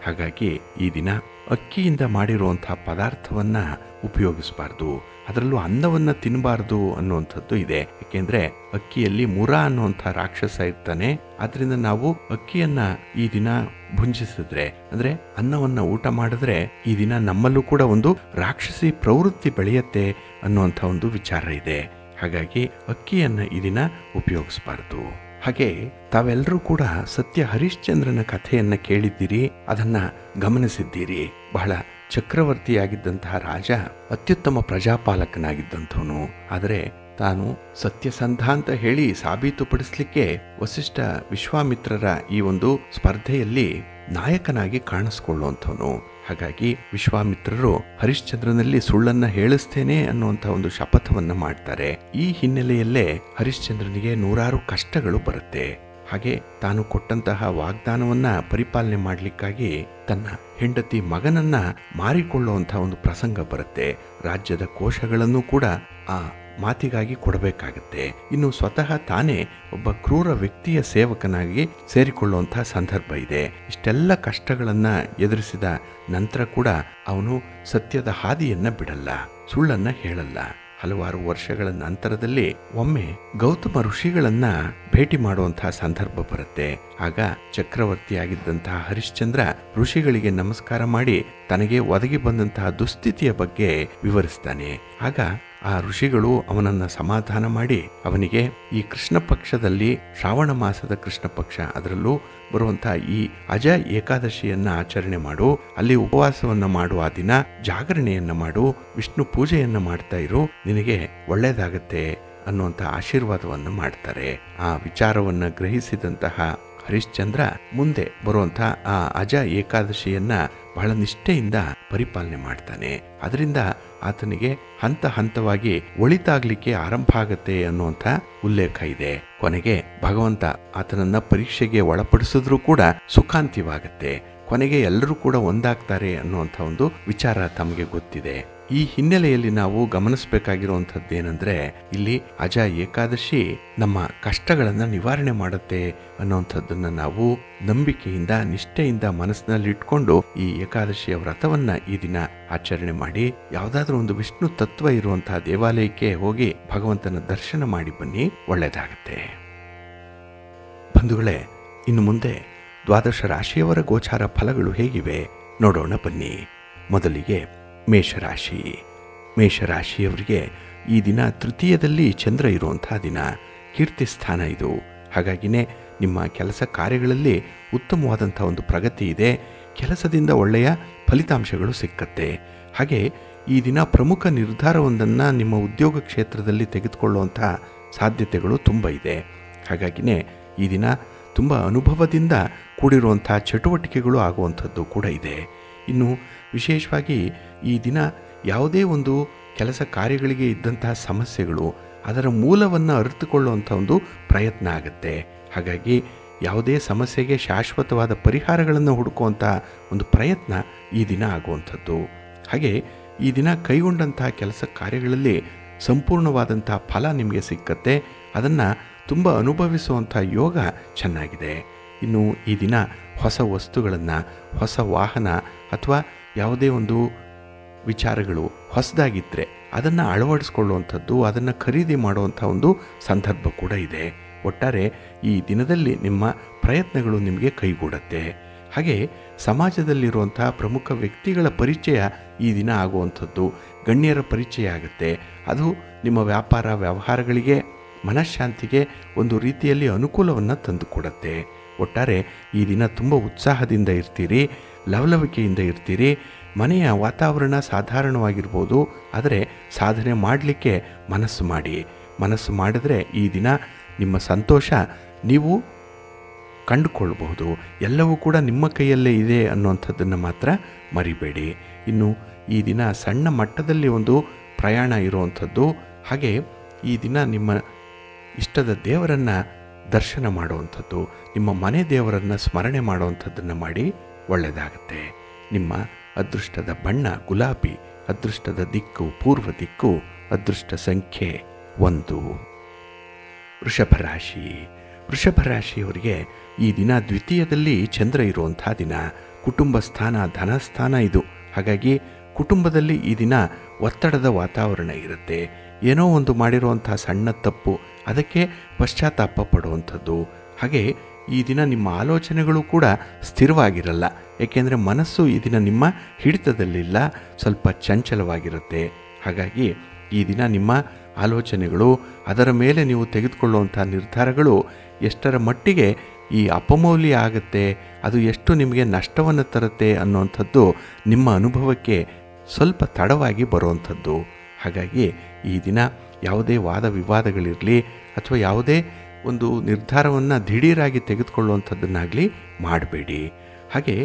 ಹಾಗಾಗಿ ಈ ದಿನ ಅಕ್ಕಿಯಿಂದ ಮಾಡಿರುವಂತಹ ಪದಾರ್ಥವನ್ನ ಉಪಯೋಗಿಸಬಾರ್ದು, ಅದರಲ್ಲೂ ಅನ್ನವನ್ನ ತಿನ್ನಬಾರ್ದು ಅನ್ನುವಂಥದ್ದು ಇದೆ. ಏಕೆಂದ್ರೆ ಅಕ್ಕಿಯಲ್ಲಿ ಮುರ ಅನ್ನುವಂಥ ರಾಕ್ಷಸ ಇರ್ತಾನೆ. ಆದ್ರಿಂದ ನಾವು ಅಕ್ಕಿಯನ್ನ ಈ ದಿನ ಭುಂಜಿಸಿದ್ರೆ ಅಂದ್ರೆ ಅನ್ನವನ್ನ ಊಟ ಮಾಡಿದ್ರೆ ಈ ದಿನ ನಮ್ಮಲ್ಲೂ ಕೂಡ ಒಂದು ರಾಕ್ಷಸಿ ಪ್ರವೃತ್ತಿ ಬೆಳೆಯತ್ತೆ ಅನ್ನುವಂಥ ಒಂದು ವಿಚಾರ ಇದೆ. ಹಾಗಾಗಿ ಅಕ್ಕಿಯನ್ನ ಈ ದಿನ ಉಪಯೋಗಿಸಬಾರ್ದು. ಹಾಗೆ ತಾವೆಲ್ಲರೂ ಕೂಡ ಸತ್ಯ ಹರಿಶ್ಚಂದ್ರನ ಕಥೆಯನ್ನ ಕೇಳಿದ್ದೀರಿ, ಅದನ್ನ ಗಮನಿಸಿದ್ದೀರಿ. ಬಹಳ ಚಕ್ರವರ್ತಿಯಾಗಿದ್ದಂತಹ ರಾಜ, ಅತ್ಯುತ್ತಮ ಪ್ರಜಾಪಾಲಕನಾಗಿದ್ದಂಥವನು. ಆದರೆ ತಾನು ಸತ್ಯಸಂಧ ಅಂತ ಹೇಳಿ ಸಾಬೀತುಪಡಿಸಲಿಕ್ಕೆ ವಸಿಷ್ಠ ವಿಶ್ವಾಮಿತ್ರರ ಈ ಒಂದು ಸ್ಪರ್ಧೆಯಲ್ಲಿ ನಾಯಕನಾಗಿ ಕಾಣಿಸ್ಕೊಳ್ಳುವಂಥವನು. ಹಾಗಾಗಿ ವಿಶ್ವಾಮಿತ್ರರು ಹರಿಶ್ಚಂದ್ರನಲ್ಲಿ ಸುಳ್ಳನ್ನ ಹೇಳಿಸ್ತೇನೆ ಅನ್ನುವಂಥ ಒಂದು ಶಪಥವನ್ನ ಮಾಡ್ತಾರೆ. ಈ ಹಿನ್ನೆಲೆಯಲ್ಲೇ ಹರಿಶ್ಚಂದ್ರನಿಗೆ ನೂರಾರು ಕಷ್ಟಗಳು ಬರುತ್ತೆ. ಹಾಗೆ ತಾನು ಕೊಟ್ಟಂತಹ ವಾಗ್ದಾನವನ್ನ ಪರಿಪಾಲನೆ ಮಾಡಲಿಕ್ಕಾಗಿ ತನ್ನ ಹೆಂಡತಿ ಮಗನನ್ನ ಮಾರಿಕೊಳ್ಳುವಂಥ ಒಂದು ಪ್ರಸಂಗ ಬರುತ್ತೆ. ರಾಜ್ಯದ ಕೋಶಗಳನ್ನು ಕೂಡ ಆ ಮಾತಿಗಾಗಿ ಕೊಡಬೇಕಾಗತ್ತೆ. ಇನ್ನು ಸ್ವತಃ ತಾನೇ ಒಬ್ಬ ಕ್ರೂರ ವ್ಯಕ್ತಿಯ ಸೇವಕನಾಗಿ ಸೇರಿಕೊಳ್ಳುವಂತಹ ಸಂದರ್ಭ ಇದೆ. ಇಷ್ಟೆಲ್ಲ ಕಷ್ಟಗಳನ್ನ ಎದುರಿಸಿದ ನಂತರ ಕೂಡ ಅವನು ಸತ್ಯದ ಹಾದಿಯನ್ನ ಬಿಡಲ್ಲ, ಸುಳ್ಳನ್ನ ಹೇಳಲ್ಲ. ಹಲವಾರು ವರ್ಷಗಳ ನಂತರದಲ್ಲಿ ಒಮ್ಮೆ ಗೌತಮ ಋಷಿಗಳನ್ನ ಭೇಟಿ ಮಾಡುವಂತಹ ಸಂದರ್ಭ ಬರುತ್ತೆ. ಆಗ ಚಕ್ರವರ್ತಿಯಾಗಿದ್ದಂತಹ ಹರಿಶ್ಚಂದ್ರ ಋಷಿಗಳಿಗೆ ನಮಸ್ಕಾರ ಮಾಡಿ ತನಗೆ ಒದಗಿ ಬಂದಂತಹ ದುಸ್ಥಿತಿಯ ಬಗ್ಗೆ ವಿವರಿಸ್ತಾನೆ. ಆಗ ಆ ಋಷಿಗಳು ಅವನನ್ನ ಸಮಾಧಾನ ಮಾಡಿ ಅವನಿಗೆ ಈ ಕೃಷ್ಣ ಪಕ್ಷದಲ್ಲಿ, ಶ್ರಾವಣ ಮಾಸದ ಕೃಷ್ಣ ಪಕ್ಷ, ಅದರಲ್ಲೂ ಬರುವಂತಹ ಈ ಅಜ ಏಕಾದಶಿಯನ್ನ ಆಚರಣೆ ಮಾಡು, ಅಲ್ಲಿ ಉಪವಾಸವನ್ನ ಮಾಡು, ಆ ದಿನ ಜಾಗರಣೆಯನ್ನ ಮಾಡು, ವಿಷ್ಣು ಪೂಜೆಯನ್ನ ಮಾಡ್ತಾ ಇರು, ನಿನಗೆ ಒಳ್ಳೇದಾಗತ್ತೆ ಅನ್ನುವಂಥ ಆಶೀರ್ವಾದವನ್ನು ಮಾಡ್ತಾರೆ. ಆ ವಿಚಾರವನ್ನ ಗ್ರಹಿಸಿದಂತಹ ಹರಿಶ್ಚಂದ್ರ ಮುಂದೆ ಬರುವಂಥ ಆ ಅಜ ಏಕಾದಶಿಯನ್ನ ಬಹಳ ನಿಷ್ಠೆಯಿಂದ ಪರಿಪಾಲನೆ ಮಾಡ್ತಾನೆ. ಅದರಿಂದ ಆತನಿಗೆ ಹಂತ ಹಂತವಾಗಿ ಒಳಿತಾಗ್ಲಿಕ್ಕೆ ಆರಂಭ ಆಗತ್ತೆ ಅನ್ನುವಂಥ ಉಲ್ಲೇಖ ಇದೆ. ಕೊನೆಗೆ ಭಗವಂತ ಆತನನ್ನ ಪರೀಕ್ಷೆಗೆ ಒಳಪಡಿಸಿದ್ರೂ ಕೂಡ ಸುಖಾಂತ್ಯವಾಗತ್ತೆ. ಕೊನೆಗೆ ಎಲ್ಲರೂ ಕೂಡ ಒಂದಾಗ್ತಾರೆ ಅನ್ನುವಂಥ ಒಂದು ವಿಚಾರ ತಮಗೆ ಗೊತ್ತಿದೆ. ಈ ಹಿನ್ನೆಲೆಯಲ್ಲಿ ನಾವು ಗಮನಿಸಬೇಕಾಗಿರುವಂಥದ್ದೇನೆಂದ್ರೆ, ಇಲ್ಲಿ ಅಜ ಏಕಾದಶಿ ನಮ್ಮ ಕಷ್ಟಗಳನ್ನ ನಿವಾರಣೆ ಮಾಡುತ್ತೆ ಅನ್ನುವಂಥದ್ದನ್ನ ನಾವು ನಂಬಿಕೆಯಿಂದ, ನಿಷ್ಠೆಯಿಂದ ಮನಸ್ಸಿನಲ್ಲಿ ಇಟ್ಕೊಂಡು ಈ ಏಕಾದಶಿಯ ವ್ರತವನ್ನ ಈ ದಿನ ಆಚರಣೆ ಮಾಡಿ, ಯಾವುದಾದ್ರೂ ಒಂದು ವಿಷ್ಣು ತತ್ವ ಇರುವಂತಹ ದೇವಾಲಯಕ್ಕೆ ಹೋಗಿ ಭಗವಂತನ ದರ್ಶನ ಮಾಡಿ ಬನ್ನಿ, ಒಳ್ಳೆಯದಾಗತ್ತೆ. ಬಂಧುಗಳೇ, ಇನ್ನು ಮುಂದೆ ದ್ವಾದಶ ರಾಶಿಯವರ ಗೋಚಾರ ಫಲಗಳು ಹೇಗಿವೆ ನೋಡೋಣ ಬನ್ನಿ. ಮೊದಲಿಗೆ ಮೇಷರಾಶಿ. ಮೇಷರಾಶಿಯವರಿಗೆ ಈ ದಿನ ತೃತೀಯದಲ್ಲಿ ಚಂದ್ರ ಇರುವಂತಹ ದಿನ, ಕೀರ್ತಿ ಸ್ಥಾನ ಇದು. ಹಾಗಾಗಿನೇ ನಿಮ್ಮ ಕೆಲಸ ಕಾರ್ಯಗಳಲ್ಲಿ ಉತ್ತಮವಾದಂಥ ಒಂದು ಪ್ರಗತಿ ಇದೆ. ಕೆಲಸದಿಂದ ಒಳ್ಳೆಯ ಫಲಿತಾಂಶಗಳು ಸಿಕ್ಕತ್ತೆ. ಹಾಗೆ ಈ ದಿನ ಪ್ರಮುಖ ನಿರ್ಧಾರವೊಂದನ್ನು ನಿಮ್ಮ ಉದ್ಯೋಗ ಕ್ಷೇತ್ರದಲ್ಲಿ ತೆಗೆದುಕೊಳ್ಳುವಂಥ ಸಾಧ್ಯತೆಗಳು ತುಂಬ ಇದೆ. ಹಾಗಾಗಿನೇ ಈ ದಿನ ತುಂಬ ಅನುಭವದಿಂದ ಕೂಡಿರುವಂಥ ಚಟುವಟಿಕೆಗಳು ಆಗುವಂಥದ್ದು ಕೂಡ ಇದೆ. ಇನ್ನು ವಿಶೇಷವಾಗಿ ಈ ದಿನ ಯಾವುದೇ ಒಂದು ಕೆಲಸ ಕಾರ್ಯಗಳಿಗೆ ಇದ್ದಂತಹ ಸಮಸ್ಯೆಗಳು, ಅದರ ಮೂಲವನ್ನು ಅರಿತುಕೊಳ್ಳುವಂಥ ಒಂದು ಪ್ರಯತ್ನ ಆಗುತ್ತೆ. ಹಾಗಾಗಿ ಯಾವುದೇ ಸಮಸ್ಯೆಗೆ ಶಾಶ್ವತವಾದ ಪರಿಹಾರಗಳನ್ನು ಹುಡುಕುವಂಥ ಒಂದು ಪ್ರಯತ್ನ ಈ ದಿನ ಆಗುವಂಥದ್ದು. ಹಾಗೆ ಈ ದಿನ ಕೈಗೊಂಡಂತಹ ಕೆಲಸ ಕಾರ್ಯಗಳಲ್ಲಿ ಸಂಪೂರ್ಣವಾದಂಥ ಫಲ ನಿಮಗೆ ಸಿಕ್ಕತ್ತೆ. ಅದನ್ನು ತುಂಬ ಅನುಭವಿಸುವಂಥ ಯೋಗ ಚೆನ್ನಾಗಿದೆ. ಇನ್ನು ಈ ದಿನ ಹೊಸ ವಸ್ತುಗಳನ್ನು, ಹೊಸ ವಾಹನ ಅಥವಾ ಯಾವುದೇ ಒಂದು ವಿಚಾರಗಳು ಹೊಸದಾಗಿದ್ದರೆ ಅದನ್ನು ಅಳವಡಿಸ್ಕೊಳ್ಳುವಂಥದ್ದು, ಅದನ್ನು ಖರೀದಿ ಮಾಡುವಂಥ ಒಂದು ಸಂದರ್ಭ ಕೂಡ ಇದೆ. ಒಟ್ಟಾರೆ ಈ ದಿನದಲ್ಲಿ ನಿಮ್ಮ ಪ್ರಯತ್ನಗಳು ನಿಮಗೆ ಕೈಗೂಡುತ್ತೆ. ಹಾಗೆ ಸಮಾಜದಲ್ಲಿರುವಂಥ ಪ್ರಮುಖ ವ್ಯಕ್ತಿಗಳ ಪರಿಚಯ ಈ ದಿನ ಆಗುವಂಥದ್ದು, ಗಣ್ಯರ ಪರಿಚಯ ಆಗುತ್ತೆ. ಅದು ನಿಮ್ಮ ವ್ಯಾಪಾರ ವ್ಯವಹಾರಗಳಿಗೆ, ಮನಃಶಾಂತಿಗೆ ಒಂದು ರೀತಿಯಲ್ಲಿ ಅನುಕೂಲವನ್ನು ತಂದುಕೊಡುತ್ತೆ. ಒಟ್ಟಾರೆ ಈ ದಿನ ತುಂಬ ಉತ್ಸಾಹದಿಂದ ಇರ್ತೀರಿ, ಲವಲವಿಕೆಯಿಂದ ಇರ್ತೀರಿ. ಮನೆಯ ವಾತಾವರಣ ಸಾಧಾರಣವಾಗಿರ್ಬೋದು, ಆದರೆ ಸಾಧನೆ ಮಾಡಲಿಕ್ಕೆ ಮನಸ್ಸು ಮಾಡಿದರೆ ಈ ದಿನ ನಿಮ್ಮ ಸಂತೋಷ ನೀವು ಕಂಡುಕೊಳ್ಬಹುದು. ಎಲ್ಲವೂ ಕೂಡ ನಿಮ್ಮ ಕೈಯಲ್ಲೇ ಇದೆ ಅನ್ನುವಂಥದ್ದನ್ನು ಮಾತ್ರ ಮರಿಬೇಡಿ. ಇನ್ನು ಈ ದಿನ ಸಣ್ಣ ಮಟ್ಟದಲ್ಲಿ ಒಂದು ಪ್ರಯಾಣ ಇರುವಂಥದ್ದು. ಹಾಗೆ ಈ ದಿನ ನಿಮ್ಮ ಇಷ್ಟದ ದೇವರನ್ನು ದರ್ಶನ ಮಾಡುವಂಥದ್ದು, ನಿಮ್ಮ ಮನೆ ದೇವರನ್ನು ಸ್ಮರಣೆ ಮಾಡುವಂಥದ್ದನ್ನು ಮಾಡಿ ಒಳ್ಳೆಯದಾಗುತ್ತೆ. ನಿಮ್ಮ ಅದೃಷ್ಟದ ಬಣ್ಣ ಗುಲಾಬಿ, ಅದೃಷ್ಟದ ದಿಕ್ಕು ಪೂರ್ವ ದಿಕ್ಕು, ಅದೃಷ್ಟ ಸಂಖ್ಯೆ 1. ವೃಷಭ ರಾಶಿ. ವೃಷಭ ರಾಶಿಯವರಿಗೆ ಈ ದಿನ ದ್ವಿತೀಯದಲ್ಲಿ ಚಂದ್ರ ಇರುವಂಥ ದಿನ. ಕುಟುಂಬ ಸ್ಥಾನ, ಧನಸ್ಥಾನ ಇದು. ಹಾಗಾಗಿ ಕುಟುಂಬದಲ್ಲಿ ಈ ದಿನ ಒತ್ತಡದ ವಾತಾವರಣ ಇರುತ್ತೆ. ಏನೋ ಒಂದು ಮಾಡಿರುವಂಥ ಸಣ್ಣ ತಪ್ಪು, ಅದಕ್ಕೆ ಪಶ್ಚಾತ್ತಾಪ ಪಡುವಂಥದ್ದು. ಹಾಗೆ ಈ ದಿನ ನಿಮ್ಮ ಆಲೋಚನೆಗಳು ಕೂಡ ಸ್ಥಿರವಾಗಿರಲ್ಲ. ಏಕೆಂದರೆ ಮನಸ್ಸು ಈ ದಿನ ನಿಮ್ಮ ಹಿಡಿತದಲ್ಲಿಲ್ಲ, ಸ್ವಲ್ಪ ಚಂಚಲವಾಗಿರುತ್ತೆ. ಹಾಗಾಗಿ ಈ ದಿನ ನಿಮ್ಮ ಆಲೋಚನೆಗಳು, ಅದರ ಮೇಲೆ ನೀವು ತೆಗೆದುಕೊಳ್ಳುವಂಥ ನಿರ್ಧಾರಗಳು ಎಷ್ಟರ ಮಟ್ಟಿಗೆ ಈ ಅಪಮೌಲ್ಯ ಆಗುತ್ತೆ, ಅದು ಎಷ್ಟು ನಿಮಗೆ ನಷ್ಟವನ್ನು ತರುತ್ತೆ ಅನ್ನುವಂಥದ್ದು ನಿಮ್ಮ ಅನುಭವಕ್ಕೆ ಸ್ವಲ್ಪ ತಡವಾಗಿ ಬರುವಂಥದ್ದು. ಹಾಗಾಗಿ ಈ ದಿನ ಯಾವುದೇ ವಾದ ವಿವಾದಗಳಿರಲಿ ಅಥವಾ ಯಾವುದೇ ಒಂದು ನಿರ್ಧಾರವನ್ನು ದಿಢೀರಾಗಿ ತೆಗೆದುಕೊಳ್ಳುವಂಥದ್ದನ್ನಾಗಲಿ ಮಾಡಬೇಡಿ. ಹಾಗೆ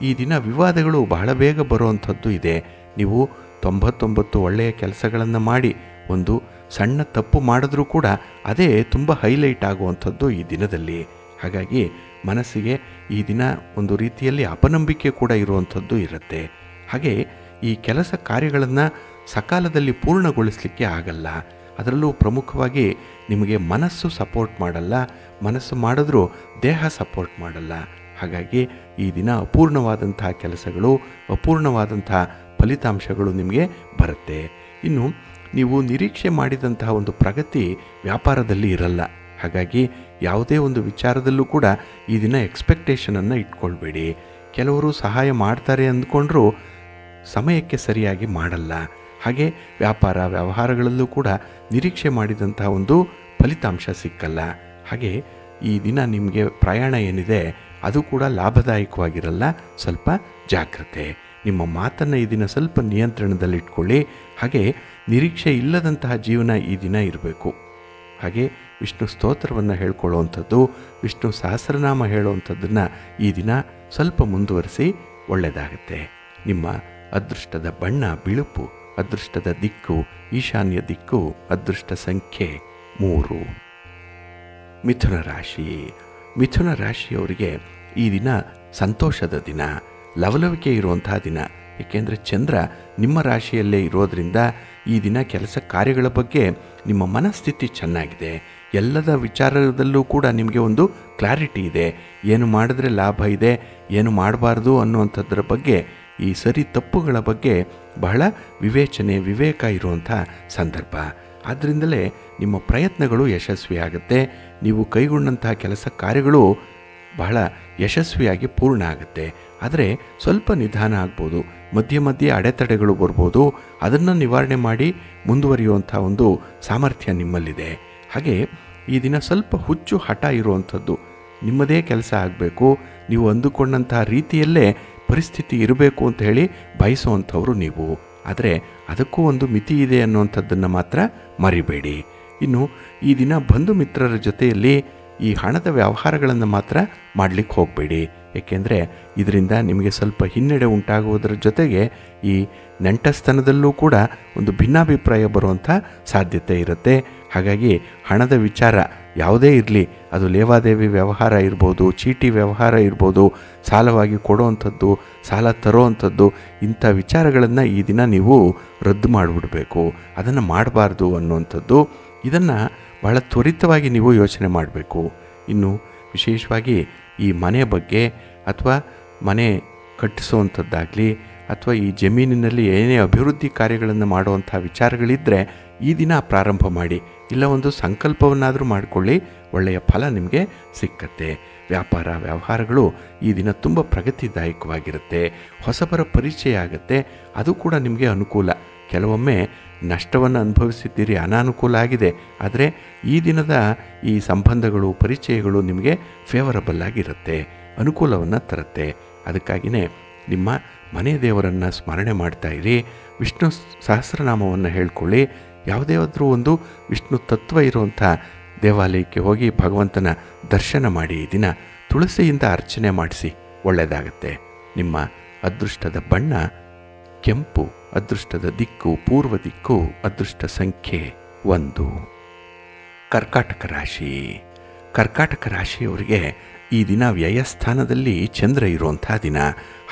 ಈ ದಿನ ವಿವಾದಗಳು ಬಹಳ ಬೇಗ ಬರುವಂಥದ್ದು ಇದೆ. ನೀವು 99 ಒಳ್ಳೆಯ ಕೆಲಸಗಳನ್ನು ಮಾಡಿ ಒಂದು ಸಣ್ಣ ತಪ್ಪು ಮಾಡಿದ್ರೂ ಕೂಡ ಅದೇ ತುಂಬ ಹೈಲೈಟ್ ಆಗುವಂಥದ್ದು ಈ ದಿನದಲ್ಲಿ. ಹಾಗಾಗಿ ಮನಸ್ಸಿಗೆ ಈ ದಿನ ಒಂದು ರೀತಿಯಲ್ಲಿ ಅಪನಂಬಿಕೆ ಕೂಡ ಇರುವಂಥದ್ದು ಇರುತ್ತೆ. ಹಾಗೆ ಈ ಕೆಲಸ ಕಾರ್ಯಗಳನ್ನು ಸಕಾಲದಲ್ಲಿ ಪೂರ್ಣಗೊಳಿಸಲಿಕ್ಕೆ ಆಗಲ್ಲ. ಅದರಲ್ಲೂ ಪ್ರಮುಖವಾಗಿ ನಿಮಗೆ ಮನಸ್ಸು ಸಪೋರ್ಟ್ ಮಾಡಲ್ಲ, ಮನಸ್ಸು ಮಾಡಿದ್ರೂ ದೇಹ ಸಪೋರ್ಟ್ ಮಾಡಲ್ಲ. ಹಾಗಾಗಿ ಈ ದಿನ ಅಪೂರ್ಣವಾದಂಥ ಕೆಲಸಗಳು, ಅಪೂರ್ಣವಾದಂಥ ಫಲಿತಾಂಶಗಳು ನಿಮಗೆ ಬರುತ್ತೆ. ಇನ್ನು ನೀವು ನಿರೀಕ್ಷೆ ಮಾಡಿದಂತಹ ಒಂದು ಪ್ರಗತಿ ವ್ಯಾಪಾರದಲ್ಲಿ ಇರಲ್ಲ. ಹಾಗಾಗಿ ಯಾವುದೇ ಒಂದು ವಿಚಾರದಲ್ಲೂ ಕೂಡ ಈ ದಿನ ಎಕ್ಸ್ಪೆಕ್ಟೇಷನನ್ನು ಇಟ್ಕೊಳ್ಬೇಡಿ. ಕೆಲವರು ಸಹಾಯ ಮಾಡ್ತಾರೆ ಅಂದ್ಕೊಂಡ್ರೂ ಸಮಯಕ್ಕೆ ಸರಿಯಾಗಿ ಮಾಡಲ್ಲ. ಹಾಗೆ ವ್ಯಾಪಾರ ವ್ಯವಹಾರಗಳಲ್ಲೂ ಕೂಡ ನಿರೀಕ್ಷೆ ಮಾಡಿದಂಥ ಒಂದು ಫಲಿತಾಂಶ ಸಿಕ್ಕಲ್ಲ. ಹಾಗೆ ಈ ದಿನ ನಿಮಗೆ ಪ್ರಯಾಣ ಏನಿದೆ ಅದು ಕೂಡ ಲಾಭದಾಯಕವಾಗಿರಲ್ಲ. ಸ್ವಲ್ಪ ಜಾಗ್ರತೆ. ನಿಮ್ಮ ಮಾತನ್ನು ಈ ದಿನ ಸ್ವಲ್ಪ ನಿಯಂತ್ರಣದಲ್ಲಿಟ್ಕೊಳ್ಳಿ. ಹಾಗೆ ನಿರೀಕ್ಷೆ ಇಲ್ಲದಂತಹ ಜೀವನ ಈ ದಿನ ಇರಬೇಕು. ಹಾಗೆ ವಿಷ್ಣು ಸ್ತೋತ್ರವನ್ನು ಹೇಳ್ಕೊಳ್ಳುವಂಥದ್ದು, ವಿಷ್ಣು ಸಹಸ್ರನಾಮ ಹೇಳುವಂಥದ್ದನ್ನು ಈ ದಿನ ಸ್ವಲ್ಪ ಮುಂದುವರಿಸಿ ಒಳ್ಳೆಯದಾಗುತ್ತೆ. ನಿಮ್ಮ ಅದೃಷ್ಟದ ಬಣ್ಣ ಬಿಳುಪು, ಅದೃಷ್ಟದ ದಿಕ್ಕು ಈಶಾನ್ಯ ದಿಕ್ಕು, ಅದೃಷ್ಟ ಸಂಖ್ಯೆ 3. ಮಿಥುನ ರಾಶಿ. ಮಿಥುನ ರಾಶಿಯವರಿಗೆ ಈ ದಿನ ಸಂತೋಷದ ದಿನ, ಲವಲವಿಕೆ ಇರುವಂಥ ದಿನ. ಏಕೆಂದರೆ ಚಂದ್ರ ನಿಮ್ಮ ರಾಶಿಯಲ್ಲೇ ಇರೋದರಿಂದ ಈ ದಿನ ಕೆಲಸ ಕಾರ್ಯಗಳ ಬಗ್ಗೆ ನಿಮ್ಮ ಮನಸ್ಥಿತಿ ಚೆನ್ನಾಗಿದೆ. ಎಲ್ಲದ ವಿಚಾರದಲ್ಲೂ ಕೂಡ ನಿಮಗೆ ಒಂದು ಕ್ಲಾರಿಟಿ ಇದೆ. ಏನು ಮಾಡಿದ್ರೆ ಲಾಭ ಇದೆ, ಏನು ಮಾಡಬಾರ್ದು ಅನ್ನುವಂಥದ್ರ ಬಗ್ಗೆ, ಈ ಸರಿ ತಪ್ಪುಗಳ ಬಗ್ಗೆ ಬಹಳ ವಿವೇಚನೆ ವಿವೇಕ ಇರುವಂಥ ಸಂದರ್ಭ. ಆದ್ದರಿಂದಲೇ ನಿಮ್ಮ ಪ್ರಯತ್ನಗಳು ಯಶಸ್ವಿಯಾಗುತ್ತೆ. ನೀವು ಕೈಗೊಂಡಂತಹ ಕೆಲಸ ಕಾರ್ಯಗಳು ಬಹಳ ಯಶಸ್ವಿಯಾಗಿ ಪೂರ್ಣ ಆಗುತ್ತೆ. ಆದರೆ ಸ್ವಲ್ಪ ನಿಧಾನ ಆಗ್ಬೋದು, ಮಧ್ಯೆ ಮಧ್ಯೆ ಅಡೆತಡೆಗಳು ಬರ್ಬೋದು. ಅದನ್ನು ನಿವಾರಣೆ ಮಾಡಿ ಮುಂದುವರಿಯುವಂಥ ಒಂದು ಸಾಮರ್ಥ್ಯ ನಿಮ್ಮಲ್ಲಿದೆ. ಹಾಗೆ ಈ ದಿನ ಸ್ವಲ್ಪ ಹುಚ್ಚು ಹಠ ಇರುವಂಥದ್ದು. ನಿಮ್ಮದೇ ಕೆಲಸ ಆಗಬೇಕು, ನೀವು ಅಂದುಕೊಂಡಂಥ ರೀತಿಯಲ್ಲೇ ಪರಿಸ್ಥಿತಿ ಇರಬೇಕು ಅಂತ ಹೇಳಿ ಬಯಸುವಂಥವ್ರು ನೀವು. ಆದರೆ ಅದಕ್ಕೂ ಒಂದು ಮಿತಿ ಇದೆ ಅನ್ನುವಂಥದ್ದನ್ನು ಮಾತ್ರ ಮರಿಬೇಡಿ. ಇನ್ನು ಈ ದಿನ ಬಂಧು ಮಿತ್ರರ ಜೊತೆಯಲ್ಲಿ ಈ ಹಣದ ವ್ಯವಹಾರಗಳನ್ನು ಮಾತ್ರ ಮಾಡಲಿಕ್ಕೆ ಹೋಗಬೇಡಿ. ಏಕೆಂದರೆ ಇದರಿಂದ ನಿಮಗೆ ಸ್ವಲ್ಪ ಹಿನ್ನಡೆ ಉಂಟಾಗುವುದರ ಜೊತೆಗೆ ಈ ನೆಂಟಸ್ತನದಲ್ಲೂ ಕೂಡ ಒಂದು ಭಿನ್ನಾಭಿಪ್ರಾಯ ಬರುವಂಥ ಸಾಧ್ಯತೆ ಇರುತ್ತೆ. ಹಾಗಾಗಿ ಹಣದ ವಿಚಾರ ಯಾವುದೇ ಇರಲಿ, ಅದು ಲೇವಾದೇವಿ ವ್ಯವಹಾರ ಇರ್ಬೋದು, ಚೀಟಿ ವ್ಯವಹಾರ ಇರ್ಬೋದು, ಸಾಲವಾಗಿ ಕೊಡುವಂಥದ್ದು, ಸಾಲ ತರುವಂಥದ್ದು, ಇಂಥ ವಿಚಾರಗಳನ್ನು ಈ ದಿನ ನೀವು ರದ್ದು ಮಾಡಿಬಿಡಬೇಕು. ಅದನ್ನು ಮಾಡಬಾರ್ದು ಅನ್ನುವಂಥದ್ದು. ಇದನ್ನು ಬಹಳ ತ್ವರಿತವಾಗಿ ನೀವು ಯೋಚನೆ ಮಾಡಬೇಕು. ಇನ್ನು ವಿಶೇಷವಾಗಿ ಈ ಮನೆ ಬಗ್ಗೆ ಅಥವಾ ಮನೆ ಕಟ್ಟಿಸುವಂಥದ್ದಾಗಲಿ ಅಥವಾ ಈ ಜಮೀನಿನಲ್ಲಿ ಏನೇ ಅಭಿವೃದ್ಧಿ ಕಾರ್ಯಗಳನ್ನು ಮಾಡುವಂಥ ವಿಚಾರಗಳಿದ್ದರೆ ಈ ದಿನ ಪ್ರಾರಂಭ ಮಾಡಿ. ಇಲ್ಲ ಒಂದು ಸಂಕಲ್ಪವನ್ನಾದರೂ ಮಾಡಿಕೊಳ್ಳಿ, ಒಳ್ಳೆಯ ಫಲ ನಿಮಗೆ ಸಿಕ್ಕತ್ತೆ. ವ್ಯಾಪಾರ ವ್ಯವಹಾರಗಳು ಈ ದಿನ ತುಂಬ ಪ್ರಗತಿದಾಯಕವಾಗಿರುತ್ತೆ. ಹೊಸಬರ ಪರಿಚಯ ಆಗುತ್ತೆ, ಅದು ಕೂಡ ನಿಮಗೆ ಅನುಕೂಲ. ಕೆಲವೊಮ್ಮೆ ನಷ್ಟವನ್ನು ಅನುಭವಿಸಿದ್ದೀರಿ, ಅನಾನುಕೂಲ ಆಗಿದೆ. ಆದರೆ ಈ ದಿನದ ಈ ಸಂಬಂಧಗಳು ಪರಿಚಯಗಳು ನಿಮಗೆ ಫೇವರಬಲ್ ಆಗಿರುತ್ತೆ, ಅನುಕೂಲವನ್ನು ತರುತ್ತೆ. ಅದಕ್ಕಾಗಿಯೇ ನಿಮ್ಮ ಮನೆ ದೇವರನ್ನು ಸ್ಮರಣೆ ಮಾಡ್ತಾ ಇರಿ. ವಿಷ್ಣು ಸಹಸ್ರನಾಮವನ್ನು ಹೇಳ್ಕೊಳ್ಳಿ. ಯಾವುದಾದ್ರೂ ಒಂದು ವಿಷ್ಣು ತತ್ವ ಇರುವಂಥ ದೇವಾಲಯಕ್ಕೆ ಹೋಗಿ ಭಗವಂತನ ದರ್ಶನ ಮಾಡಿ ಈ ದಿನ ತುಳಸಿಯಿಂದ ಅರ್ಚನೆ ಮಾಡಿಸಿ, ಒಳ್ಳೆಯದಾಗತ್ತೆ. ನಿಮ್ಮ ಅದೃಷ್ಟದ ಬಣ್ಣ ಕೆಂಪು, ಅದೃಷ್ಟದ ದಿಕ್ಕು ಪೂರ್ವ ದಿಕ್ಕು, ಅದೃಷ್ಟ ಸಂಖ್ಯೆ 1. ಕರ್ಕಾಟಕ ರಾಶಿ. ಕರ್ಕಾಟಕ ರಾಶಿಯವರಿಗೆ ಈ ದಿನ ವ್ಯಯಸ್ಥಾನದಲ್ಲಿ ಚಂದ್ರ ಇರುವಂಥ ದಿನ.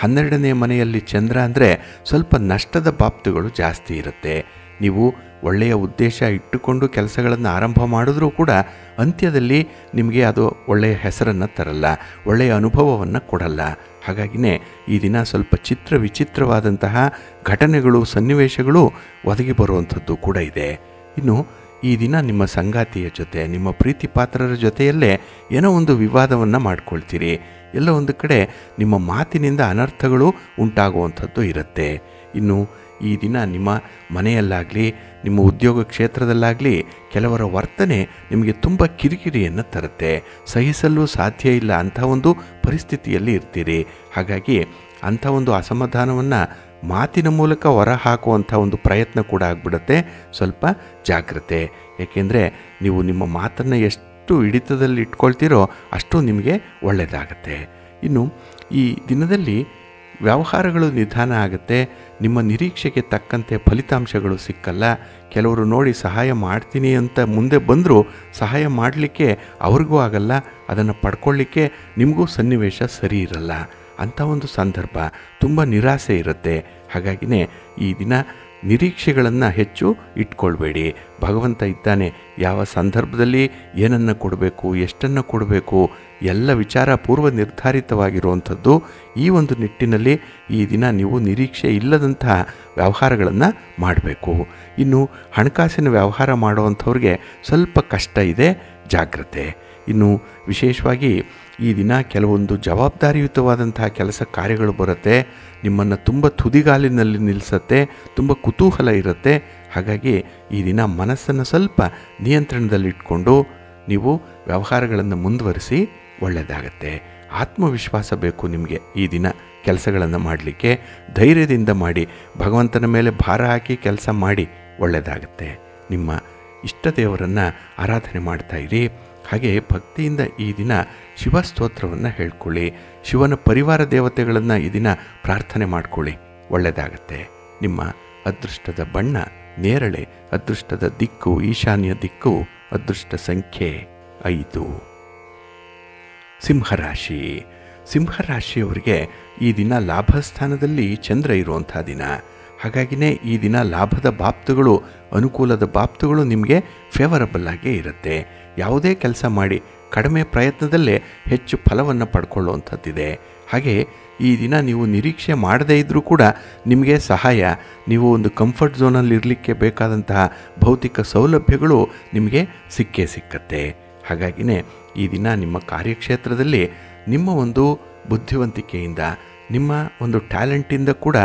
12ನೇ ಮನೆಯಲ್ಲಿ ಚಂದ್ರ ಅಂದರೆ ಸ್ವಲ್ಪ ನಷ್ಟದ ಬಾಬ್ತುಗಳು ಜಾಸ್ತಿ ಇರುತ್ತೆ. ನೀವು ಒಳ್ಳೆಯ ಉದ್ದೇಶ ಇಟ್ಟುಕೊಂಡು ಕೆಲಸಗಳನ್ನು ಆರಂಭ ಮಾಡಿದ್ರೂ ಕೂಡ ಅಂತ್ಯದಲ್ಲಿ ನಿಮಗೆ ಅದು ಒಳ್ಳೆಯ ಹೆಸರನ್ನು ತರಲ್ಲ, ಒಳ್ಳೆಯ ಅನುಭವವನ್ನು ಕೊಡಲ್ಲ. ಹಾಗಾಗಿನೇ ಈ ದಿನ ಸ್ವಲ್ಪ ವಿಚಿತ್ರವಾದಂತಹ ಘಟನೆಗಳು, ಸನ್ನಿವೇಶಗಳು ಒದಗಿ ಬರುವಂಥದ್ದು ಕೂಡ ಇದೆ. ಇನ್ನು ಈ ದಿನ ನಿಮ್ಮ ಸಂಗಾತಿಯ ಜೊತೆ, ನಿಮ್ಮ ಪ್ರೀತಿ ಪಾತ್ರರ ಜೊತೆಯಲ್ಲೇ ಏನೋ ಒಂದು ವಿವಾದವನ್ನು ಮಾಡ್ಕೊಳ್ತೀರಿ. ಎಲ್ಲ ಒಂದು ಕಡೆ ನಿಮ್ಮ ಮಾತಿನಿಂದ ಅನರ್ಥಗಳು ಉಂಟಾಗುವಂಥದ್ದು ಇರುತ್ತೆ. ಇನ್ನು ಈ ದಿನ ನಿಮ್ಮ ಮನೆಯಲ್ಲಾಗಲಿ, ನಿಮ್ಮ ಉದ್ಯೋಗ ಕ್ಷೇತ್ರದಲ್ಲಾಗಲಿ ಕೆಲವರ ವರ್ತನೆ ನಿಮಗೆ ತುಂಬ ಕಿರಿಕಿರಿಯನ್ನು ತರುತ್ತೆ. ಸಹಿಸಲು ಸಾಧ್ಯ ಇಲ್ಲ ಅಂಥ ಒಂದು ಪರಿಸ್ಥಿತಿಯಲ್ಲಿ ಇರ್ತೀರಿ. ಹಾಗಾಗಿ ಅಂಥ ಒಂದು ಅಸಮಾಧಾನವನ್ನು ಮಾತಿನ ಮೂಲಕ ಹೊರ ಹಾಕುವಂಥ ಒಂದು ಪ್ರಯತ್ನ ಕೂಡ ಆಗಿಬಿಡುತ್ತೆ. ಸ್ವಲ್ಪ ಜಾಗ್ರತೆ. ಏಕೆಂದರೆ ನೀವು ನಿಮ್ಮ ಮಾತನ್ನು ಎಷ್ಟು ಹಿಡಿತದಲ್ಲಿ ಇಟ್ಕೊಳ್ತೀರೋ ಅಷ್ಟು ನಿಮಗೆ ಒಳ್ಳೆಯದಾಗತ್ತೆ. ಇನ್ನು ಈ ದಿನದಲ್ಲಿ ವ್ಯವಹಾರಗಳು ನಿಧಾನ ಆಗುತ್ತೆ. ನಿಮ್ಮ ನಿರೀಕ್ಷೆಗೆ ತಕ್ಕಂತೆ ಫಲಿತಾಂಶಗಳು ಸಿಕ್ಕಲ್ಲ. ಕೆಲವರು ನೋಡಿ ಸಹಾಯ ಮಾಡ್ತೀನಿ ಅಂತ ಮುಂದೆ ಬಂದರೂ ಸಹಾಯ ಮಾಡಲಿಕ್ಕೆ ಅವ್ರಿಗೂ ಆಗಲ್ಲ, ಅದನ್ನು ಪಡ್ಕೊಳ್ಳಿಕ್ಕೆ ನಿಮಗೂ ಸನ್ನಿವೇಶ ಸರಿ ಇರಲ್ಲ. ಅಂಥ ಒಂದು ಸಂದರ್ಭ ತುಂಬ ನಿರಾಸೆ ಇರುತ್ತೆ. ಹಾಗಾಗಿನೇ ಈ ದಿನ ನಿರೀಕ್ಷೆಗಳನ್ನು ಹೆಚ್ಚು ಇಟ್ಕೊಳ್ಬೇಡಿ. ಭಗವಂತ ಇದ್ದಾನೆ. ಯಾವ ಸಂದರ್ಭದಲ್ಲಿ ಏನನ್ನು ಕೊಡಬೇಕು, ಎಷ್ಟನ್ನು ಕೊಡಬೇಕು, ಎಲ್ಲ ವಿಚಾರ ಪೂರ್ವ ನಿರ್ಧಾರಿತವಾಗಿರುವಂಥದ್ದು. ಈ ಒಂದು ನಿಟ್ಟಿನಲ್ಲಿ ಈ ದಿನ ನೀವು ನಿರೀಕ್ಷೆ ಇಲ್ಲದಂತಹ ವ್ಯವಹಾರಗಳನ್ನು ಮಾಡಬೇಕು. ಇನ್ನು ಹಣಕಾಸಿನ ವ್ಯವಹಾರ ಮಾಡುವಂಥವ್ರಿಗೆ ಸ್ವಲ್ಪ ಕಷ್ಟ ಇದೆ, ಜಾಗ್ರತೆ. ಇನ್ನು ವಿಶೇಷವಾಗಿ ಈ ದಿನ ಕೆಲವೊಂದು ಜವಾಬ್ದಾರಿಯುತವಾದಂತಹ ಕೆಲಸ ಕಾರ್ಯಗಳು ಬರುತ್ತೆ. ನಿಮ್ಮನ್ನು ತುಂಬ ತುದಿಗಾಲಿನಲ್ಲಿ ನಿಲ್ಲಿಸುತ್ತೆ. ತುಂಬ ಕುತೂಹಲ ಇರುತ್ತೆ. ಹಾಗಾಗಿ ಈ ದಿನ ಮನಸ್ಸನ್ನು ಸ್ವಲ್ಪ ನಿಯಂತ್ರಣದಲ್ಲಿಟ್ಕೊಂಡು ನೀವು ವ್ಯವಹಾರಗಳನ್ನು ಮುಂದುವರಿಸಿ, ಒಳ್ಳೆಯದಾಗತ್ತೆ. ಆತ್ಮವಿಶ್ವಾಸ ಬೇಕು ನಿಮಗೆ ಈ ದಿನ ಕೆಲಸಗಳನ್ನು ಮಾಡಲಿಕ್ಕೆ. ಧೈರ್ಯದಿಂದ ಮಾಡಿ, ಭಗವಂತನ ಮೇಲೆ ಭಾರ ಹಾಕಿ ಕೆಲಸ ಮಾಡಿ, ಒಳ್ಳೆಯದಾಗತ್ತೆ. ನಿಮ್ಮ ಇಷ್ಟ ದೇವರನ್ನು ಆರಾಧನೆ ಮಾಡ್ತಾಯಿರಿ. ಹಾಗೆ ಭಕ್ತಿಯಿಂದ ಈ ದಿನ ಶಿವಸ್ತೋತ್ರವನ್ನು ಹೇಳ್ಕೊಳ್ಳಿ. ಶಿವನ ಪರಿವಾರ ದೇವತೆಗಳನ್ನು ಈ ದಿನ ಪ್ರಾರ್ಥನೆ ಮಾಡ್ಕೊಳ್ಳಿ, ಒಳ್ಳೆಯದಾಗತ್ತೆ. ನಿಮ್ಮ ಅದೃಷ್ಟದ ಬಣ್ಣ ನೇರಳೆ, ಅದೃಷ್ಟದ ದಿಕ್ಕು ಈಶಾನ್ಯ ದಿಕ್ಕು, ಅದೃಷ್ಟ ಸಂಖ್ಯೆ 5. ಸಿಂಹರಾಶಿ. ಸಿಂಹರಾಶಿಯವರಿಗೆ ಈ ದಿನ ಲಾಭಸ್ಥಾನದಲ್ಲಿ ಚಂದ್ರ ಇರುವಂಥ ದಿನ. ಹಾಗಾಗಿನೇ ಈ ದಿನ ಲಾಭದ ಬಾಪ್ತುಗಳು, ಅನುಕೂಲದ ಬಾಪ್ತುಗಳು ನಿಮಗೆ ಫೇವರಬಲ್ ಆಗೇ ಇರುತ್ತೆ. ಯಾವುದೇ ಕೆಲಸ ಮಾಡಿ ಕಡಿಮೆ ಪ್ರಯತ್ನದಲ್ಲೇ ಹೆಚ್ಚು ಫಲವನ್ನು ಪಡ್ಕೊಳ್ಳುವಂಥದ್ದಿದೆ. ಹಾಗೆ ಈ ದಿನ ನೀವು ನಿರೀಕ್ಷೆ ಮಾಡದೇ ಇದ್ದರೂ ಕೂಡ ನಿಮಗೆ ಸಹಾಯ, ನೀವು ಒಂದು ಕಂಫರ್ಟ್ ಝೋನಲ್ಲಿ ಇರಲಿಕ್ಕೆ ಬೇಕಾದಂತಹ ಭೌತಿಕ ಸೌಲಭ್ಯಗಳು ನಿಮಗೆ ಸಿಕ್ಕತ್ತೆ. ಹಾಗಾಗಿನೇ ಈ ದಿನ ನಿಮ್ಮ ಕಾರ್ಯಕ್ಷೇತ್ರದಲ್ಲಿ ನಿಮ್ಮ ಒಂದು ಬುದ್ಧಿವಂತಿಕೆಯಿಂದ, ನಿಮ್ಮ ಒಂದು ಟ್ಯಾಲೆಂಟಿಂದ ಕೂಡ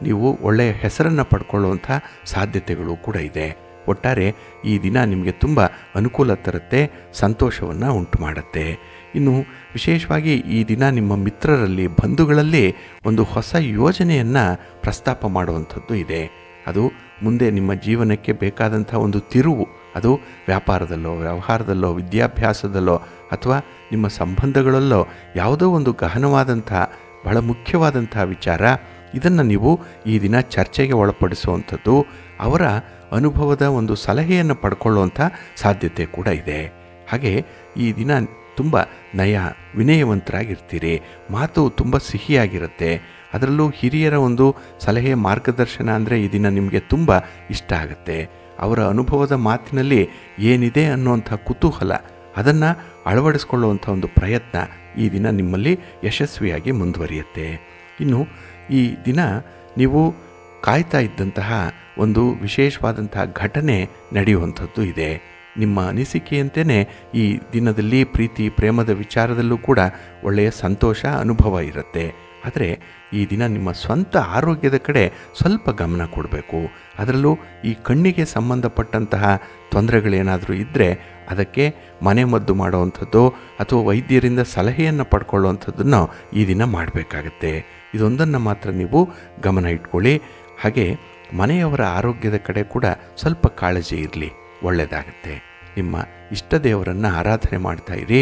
ನೀವು ಒಳ್ಳೆಯ ಹೆಸರನ್ನು ಪಡ್ಕೊಳ್ಳುವಂಥ ಸಾಧ್ಯತೆಗಳು ಕೂಡ ಇದೆ. ಒಟ್ಟಾರೆ ಈ ದಿನ ನಿಮಗೆ ತುಂಬ ಅನುಕೂಲ ತರುತ್ತೆ, ಸಂತೋಷವನ್ನು ಉಂಟು ಮಾಡುತ್ತೆ. ಇನ್ನು ವಿಶೇಷವಾಗಿ ಈ ದಿನ ನಿಮ್ಮ ಮಿತ್ರರಲ್ಲಿ, ಬಂಧುಗಳಲ್ಲಿ ಒಂದು ಹೊಸ ಯೋಜನೆಯನ್ನು ಪ್ರಸ್ತಾಪ ಮಾಡುವಂಥದ್ದು ಇದೆ. ಅದು ಮುಂದೆ ನಿಮ್ಮ ಜೀವನಕ್ಕೆ ಬೇಕಾದಂಥ ಒಂದು ತಿರುವು, ಅದು ವ್ಯಾಪಾರದಲ್ಲೋ, ವ್ಯವಹಾರದಲ್ಲೋ, ವಿದ್ಯಾಭ್ಯಾಸದಲ್ಲೋ ಅಥವಾ ನಿಮ್ಮ ಸಂಬಂಧಗಳಲ್ಲೋ ಯಾವುದೋ ಒಂದು ಗಹನವಾದಂಥ, ಬಹಳ ಮುಖ್ಯವಾದಂಥ ವಿಚಾರ. ಇದನ್ನು ನೀವು ಈ ದಿನ ಚರ್ಚೆಗೆ ಒಳಪಡಿಸುವಂಥದ್ದು, ಅವರ ಅನುಭವದ ಒಂದು ಸಲಹೆಯನ್ನು ಪಡ್ಕೊಳ್ಳುವಂಥ ಸಾಧ್ಯತೆ ಕೂಡ ಇದೆ. ಹಾಗೆ ಈ ದಿನ ತುಂಬ ನಯ ವಿನಯವಂತರಾಗಿರ್ತೀರಿ. ಮಾತು ತುಂಬ ಸಿಹಿಯಾಗಿರುತ್ತೆ. ಅದರಲ್ಲೂ ಹಿರಿಯರ ಒಂದು ಸಲಹೆ, ಮಾರ್ಗದರ್ಶನ ಅಂದರೆ ಈ ದಿನ ನಿಮಗೆ ತುಂಬ ಇಷ್ಟ ಆಗುತ್ತೆ. ಅವರ ಅನುಭವದ ಮಾತಿನಲ್ಲಿ ಏನಿದೆ ಅನ್ನುವಂಥ ಕುತೂಹಲ, ಅದನ್ನು ಅಳವಡಿಸ್ಕೊಳ್ಳುವಂಥ ಒಂದು ಪ್ರಯತ್ನ ಈ ದಿನ ನಿಮ್ಮಲ್ಲಿ ಯಶಸ್ವಿಯಾಗಿ ಮುಂದುವರಿಯುತ್ತೆ. ಇನ್ನು ಈ ದಿನ ನೀವು ಕಾಯ್ತಾ ಇದ್ದಂತಹ ಒಂದು ವಿಶೇಷವಾದಂತಹ ಘಟನೆ ನಡೆಯುವಂಥದ್ದು ಇದೆ. ನಿಮ್ಮ ಅನಿಸಿಕೆಯಂತೆಯೇ ಈ ದಿನದಲ್ಲಿ ಪ್ರೀತಿ ಪ್ರೇಮದ ವಿಚಾರದಲ್ಲೂ ಕೂಡ ಒಳ್ಳೆಯ ಸಂತೋಷ ಅನುಭವ ಇರುತ್ತೆ. ಆದರೆ ಈ ದಿನ ನಿಮ್ಮ ಸ್ವಂತ ಆರೋಗ್ಯದ ಕಡೆ ಸ್ವಲ್ಪ ಗಮನ ಕೊಡಬೇಕು. ಅದರಲ್ಲೂ ಈ ಕಣ್ಣಿಗೆ ಸಂಬಂಧಪಟ್ಟಂತಹ ತೊಂದರೆಗಳೇನಾದರೂ ಇದ್ದರೆ ಅದಕ್ಕೆ ಮನೆ ಮದ್ದು ಮಾಡುವಂಥದ್ದು ಅಥವಾ ವೈದ್ಯರಿಂದ ಸಲಹೆಯನ್ನು ಪಡ್ಕೊಳ್ಳುವಂಥದ್ದನ್ನು ಈ ದಿನ ಮಾಡಬೇಕಾಗತ್ತೆ. ಇದೊಂದನ್ನು ಮಾತ್ರ ನೀವು ಗಮನ ಇಟ್ಕೊಳ್ಳಿ. ಹಾಗೆ ಮನೆಯವರ ಆರೋಗ್ಯದ ಕಡೆ ಕೂಡ ಸ್ವಲ್ಪ ಕಾಳಜಿ ಇರಲಿ, ಒಳ್ಳೆಯದಾಗತ್ತೆ. ನಿಮ್ಮ ಇಷ್ಟ ದೇವರನ್ನು ಆರಾಧನೆ ಮಾಡ್ತಾಯಿರಿ.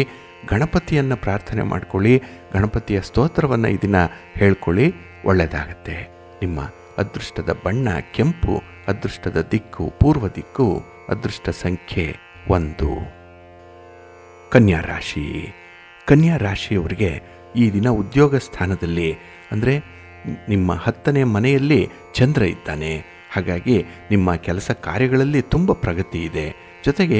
ಗಣಪತಿಯನ್ನು ಪ್ರಾರ್ಥನೆ ಮಾಡ್ಕೊಳ್ಳಿ, ಗಣಪತಿಯ ಸ್ತೋತ್ರವನ್ನು ಈ ದಿನ ಹೇಳ್ಕೊಳ್ಳಿ, ಒಳ್ಳೆಯದಾಗತ್ತೆ. ನಿಮ್ಮ ಅದೃಷ್ಟದ ಬಣ್ಣ ಕೆಂಪು, ಅದೃಷ್ಟದ ದಿಕ್ಕು ಪೂರ್ವ ದಿಕ್ಕು, ಅದೃಷ್ಟ ಸಂಖ್ಯೆ 1. ಕನ್ಯಾ ರಾಶಿ. ಕನ್ಯಾ ರಾಶಿಯವರಿಗೆ ಈ ದಿನ ಉದ್ಯೋಗ ಸ್ಥಾನದಲ್ಲಿ ಅಂದರೆ ನಿಮ್ಮ 10ನೇ ಮನೆಯಲ್ಲಿ ಚಂದ್ರ ಇದ್ದಾನೆ. ಹಾಗಾಗಿ ನಿಮ್ಮ ಕೆಲಸ ಕಾರ್ಯಗಳಲ್ಲಿ ತುಂಬ ಪ್ರಗತಿ ಇದೆ. ಜೊತೆಗೆ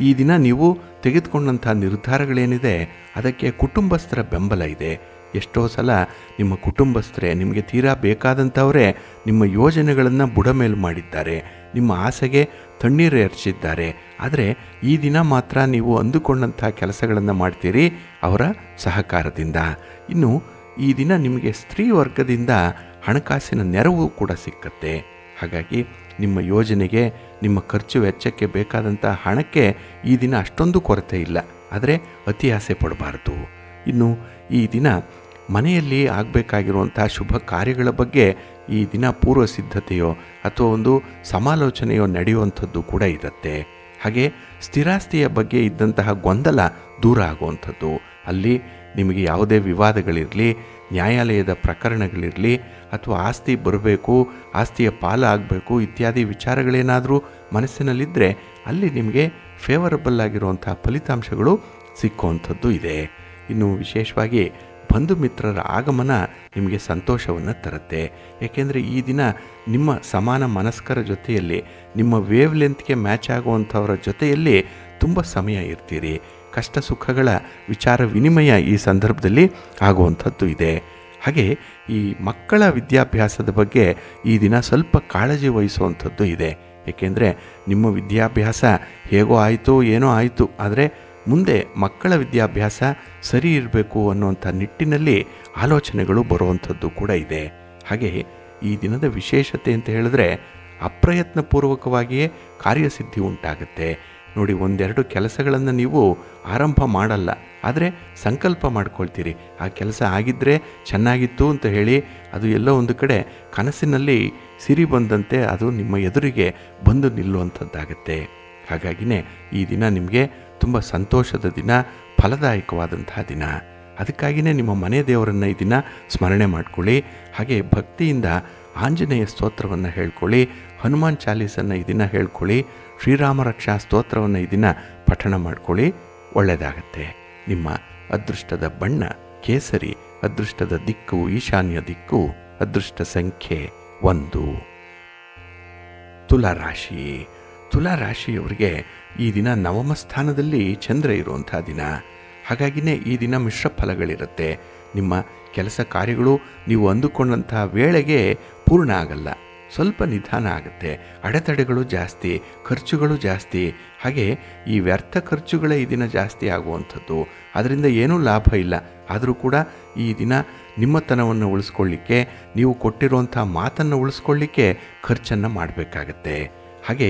ಈ ದಿನ ನೀವು ತೆಗೆದುಕೊಂಡಂಥ ನಿರ್ಧಾರಗಳೇನಿದೆ ಅದಕ್ಕೆ ಕುಟುಂಬಸ್ಥರ ಬೆಂಬಲ ಇದೆ. ಎಷ್ಟೋ ಸಲ ನಿಮ್ಮ ಕುಟುಂಬಸ್ಥರೇ, ನಿಮಗೆ ತೀರಾ ಬೇಕಾದಂಥವರೇ ನಿಮ್ಮ ಯೋಜನೆಗಳನ್ನು ಬುಡಮೇಲು ಮಾಡಿದ್ದಾರೆ, ನಿಮ್ಮ ಆಸೆಗೆ ತಣ್ಣೀರು ಎರಚಿದ್ದಾರೆ. ಆದರೆ ಈ ದಿನ ಮಾತ್ರ ನೀವು ಅಂದುಕೊಂಡಂಥ ಕೆಲಸಗಳನ್ನು ಮಾಡ್ತೀರಿ ಅವರ ಸಹಕಾರದಿಂದ. ಇನ್ನು ಈ ದಿನ ನಿಮಗೆ ಸ್ತ್ರೀ ವರ್ಗದಿಂದ ಹಣಕಾಸಿನ ನೆರವು ಕೂಡ ಸಿಕ್ಕತ್ತೆ. ಹಾಗಾಗಿ ನಿಮ್ಮ ಯೋಜನೆಗೆ, ನಿಮ್ಮ ಖರ್ಚು ವೆಚ್ಚಕ್ಕೆ ಬೇಕಾದಂಥ ಹಣಕ್ಕೆ ಈ ದಿನ ಅಷ್ಟೊಂದು ಕೊರತೆ ಇಲ್ಲ. ಆದರೆ ಅತಿ ಆಸೆ ಪಡಬಾರ್ದು. ಇನ್ನು ಈ ದಿನ ಮನೆಯಲ್ಲಿ ಆಗಬೇಕಾಗಿರುವಂಥ ಶುಭ ಕಾರ್ಯಗಳ ಬಗ್ಗೆ ಈ ದಿನ ಪೂರ್ವ ಸಿದ್ಧತೆಯೋ ಅಥವಾ ಒಂದು ಸಮಾಲೋಚನೆಯೋ ನಡೆಯುವಂಥದ್ದು ಕೂಡ ಇರುತ್ತೆ. ಹಾಗೆ ಸ್ಥಿರಾಸ್ತಿಯ ಬಗ್ಗೆ ಇದ್ದಂತಹ ಗೊಂದಲ ದೂರ ಆಗುವಂಥದ್ದು, ಅಲ್ಲಿ ನಿಮಗೆ ಯಾವುದೇ ವಿವಾದಗಳಿರಲಿ, ನ್ಯಾಯಾಲಯದ ಪ್ರಕರಣಗಳಿರಲಿ, ಅಥವಾ ಆಸ್ತಿ ಬರಬೇಕು, ಆಸ್ತಿಯ ಪಾಲು ಆಗಬೇಕು ಇತ್ಯಾದಿ ವಿಚಾರಗಳೇನಾದರೂ ಮನಸ್ಸಿನಲ್ಲಿದ್ದರೆ ಅಲ್ಲಿ ನಿಮಗೆ ಫೇವರಬಲ್ ಆಗಿರುವಂಥ ಫಲಿತಾಂಶಗಳು ಸಿಕ್ಕುವಂಥದ್ದು ಇದೆ. ಇನ್ನು ವಿಶೇಷವಾಗಿ ಬಂಧು ಮಿತ್ರರ ಆಗಮನ ನಿಮಗೆ ಸಂತೋಷವನ್ನು ತರುತ್ತೆ. ಏಕೆಂದರೆ ಈ ದಿನ ನಿಮ್ಮ ಸಮಾನ ಮನಸ್ಕರ ಜೊತೆಯಲ್ಲಿ, ನಿಮ್ಮ ವೇವ್ ಲೆಂತ್ಗೆ ಮ್ಯಾಚ್ ಆಗುವಂಥವರ ಜೊತೆಯಲ್ಲಿ ತುಂಬ ಸಮಯ ಇರ್ತೀರಿ. ಕಷ್ಟ ಸುಖಗಳ ವಿಚಾರ ವಿನಿಮಯ ಈ ಸಂದರ್ಭದಲ್ಲಿ ಆಗುವಂಥದ್ದು ಇದೆ. ಹಾಗೆ ಈ ಮಕ್ಕಳ ವಿದ್ಯಾಭ್ಯಾಸದ ಬಗ್ಗೆ ಈ ದಿನ ಸ್ವಲ್ಪ ಕಾಳಜಿ ವಹಿಸುವಂಥದ್ದು ಇದೆ. ಏಕೆಂದರೆ ನಿಮ್ಮ ವಿದ್ಯಾಭ್ಯಾಸ ಹೇಗೋ ಆಯಿತು ಏನೋ ಆಯಿತು, ಆದರೆ ಮುಂದೆ ಮಕ್ಕಳ ವಿದ್ಯಾಭ್ಯಾಸ ಸರಿ ಇರಬೇಕು ಅನ್ನುವಂಥ ನಿಟ್ಟಿನಲ್ಲಿ ಆಲೋಚನೆಗಳು ಬರುವಂಥದ್ದು ಕೂಡ ಇದೆ. ಹಾಗೆ ಈ ದಿನದ ವಿಶೇಷತೆ ಅಂತ ಹೇಳಿದ್ರೆ ಅಪ್ರಯತ್ನಪೂರ್ವಕವಾಗಿಯೇ ಕಾರ್ಯಸಿದ್ಧಿ ಉಂಟಾಗುತ್ತೆ. ನೋಡಿ, ಒಂದೆರಡು ಕೆಲಸಗಳನ್ನು ನೀವು ಆರಂಭ ಮಾಡಲ್ಲ, ಆದರೆ ಸಂಕಲ್ಪ ಮಾಡ್ಕೊಳ್ತೀರಿ. ಆ ಕೆಲಸ ಆಗಿದ್ದರೆ ಚೆನ್ನಾಗಿತ್ತು ಅಂತ ಹೇಳಿ ಅದು ಎಲ್ಲೋ ಒಂದು ಕಡೆ ಕನಸಿನಲ್ಲಿ ಸಿರಿ ಬಂದಂತೆ ಅದು ನಿಮ್ಮ ಎದುರಿಗೆ ಬಂದು ನಿಲ್ಲುವಂಥದ್ದಾಗತ್ತೆ. ಹಾಗಾಗಿನೇ ಈ ದಿನ ನಿಮಗೆ ತುಂಬ ಸಂತೋಷದ ದಿನ, ಫಲದಾಯಕವಾದಂತಹ ದಿನ. ಅದಕ್ಕಾಗಿಯೇ ನಿಮ್ಮ ಮನೆ ದೇವರನ್ನು ಈ ದಿನ ಸ್ಮರಣೆ ಮಾಡ್ಕೊಳ್ಳಿ. ಹಾಗೆ ಭಕ್ತಿಯಿಂದ ಆಂಜನೇಯ ಸ್ತೋತ್ರವನ್ನು ಹೇಳ್ಕೊಳ್ಳಿ, ಹನುಮಾನ್ ಚಾಲೀಸನ್ನು ಈ ದಿನ ಹೇಳ್ಕೊಳ್ಳಿ, ಶ್ರೀರಾಮ ರಕ್ಷಾ ಸ್ತೋತ್ರವನ್ನು ಈ ದಿನ ಪಠಣ ಮಾಡ್ಕೊಳ್ಳಿ, ಒಳ್ಳೆಯದಾಗತ್ತೆ. ನಿಮ್ಮ ಅದೃಷ್ಟದ ಬಣ್ಣ ಕೇಸರಿ, ಅದೃಷ್ಟದ ದಿಕ್ಕು ಈಶಾನ್ಯ ದಿಕ್ಕು, ಅದೃಷ್ಟ ಸಂಖ್ಯೆ 1. ತುಲಾರಾಶಿ. ತುಲಾರಾಶಿಯವರಿಗೆ ಈ ದಿನ ನವಮ ಸ್ಥಾನದಲ್ಲಿ ಚಂದ್ರ ಇರುವಂಥ ದಿನ. ಹಾಗಾಗಿನೇ ಈ ದಿನ ಮಿಶ್ರ ಫಲಗಳಿರುತ್ತೆ. ನಿಮ್ಮ ಕೆಲಸ ಕಾರ್ಯಗಳು ನೀವು ಅಂದುಕೊಂಡಂಥ ವೇಳೆಗೆ ಪೂರ್ಣ ಆಗಲ್ಲ, ಸ್ವಲ್ಪ ನಿಧಾನ ಆಗುತ್ತೆ, ಅಡೆತಡೆಗಳು ಜಾಸ್ತಿ, ಖರ್ಚುಗಳು ಜಾಸ್ತಿ. ಹಾಗೆ ಈ ವ್ಯರ್ಥ ಖರ್ಚುಗಳೇ ಈ ದಿನ ಜಾಸ್ತಿ ಆಗುವಂಥದ್ದು. ಅದರಿಂದ ಏನೂ ಲಾಭ ಇಲ್ಲ. ಆದರೂ ಕೂಡ ಈ ದಿನ ನಿಮ್ಮತನವನ್ನು ಉಳಿಸ್ಕೊಳ್ಳಿಕ್ಕೆ, ನೀವು ಕೊಟ್ಟಿರುವಂಥ ಮಾತನ್ನು ಉಳಿಸ್ಕೊಳ್ಳಿಕ್ಕೆ ಖರ್ಚನ್ನು ಮಾಡಬೇಕಾಗತ್ತೆ. ಹಾಗೆ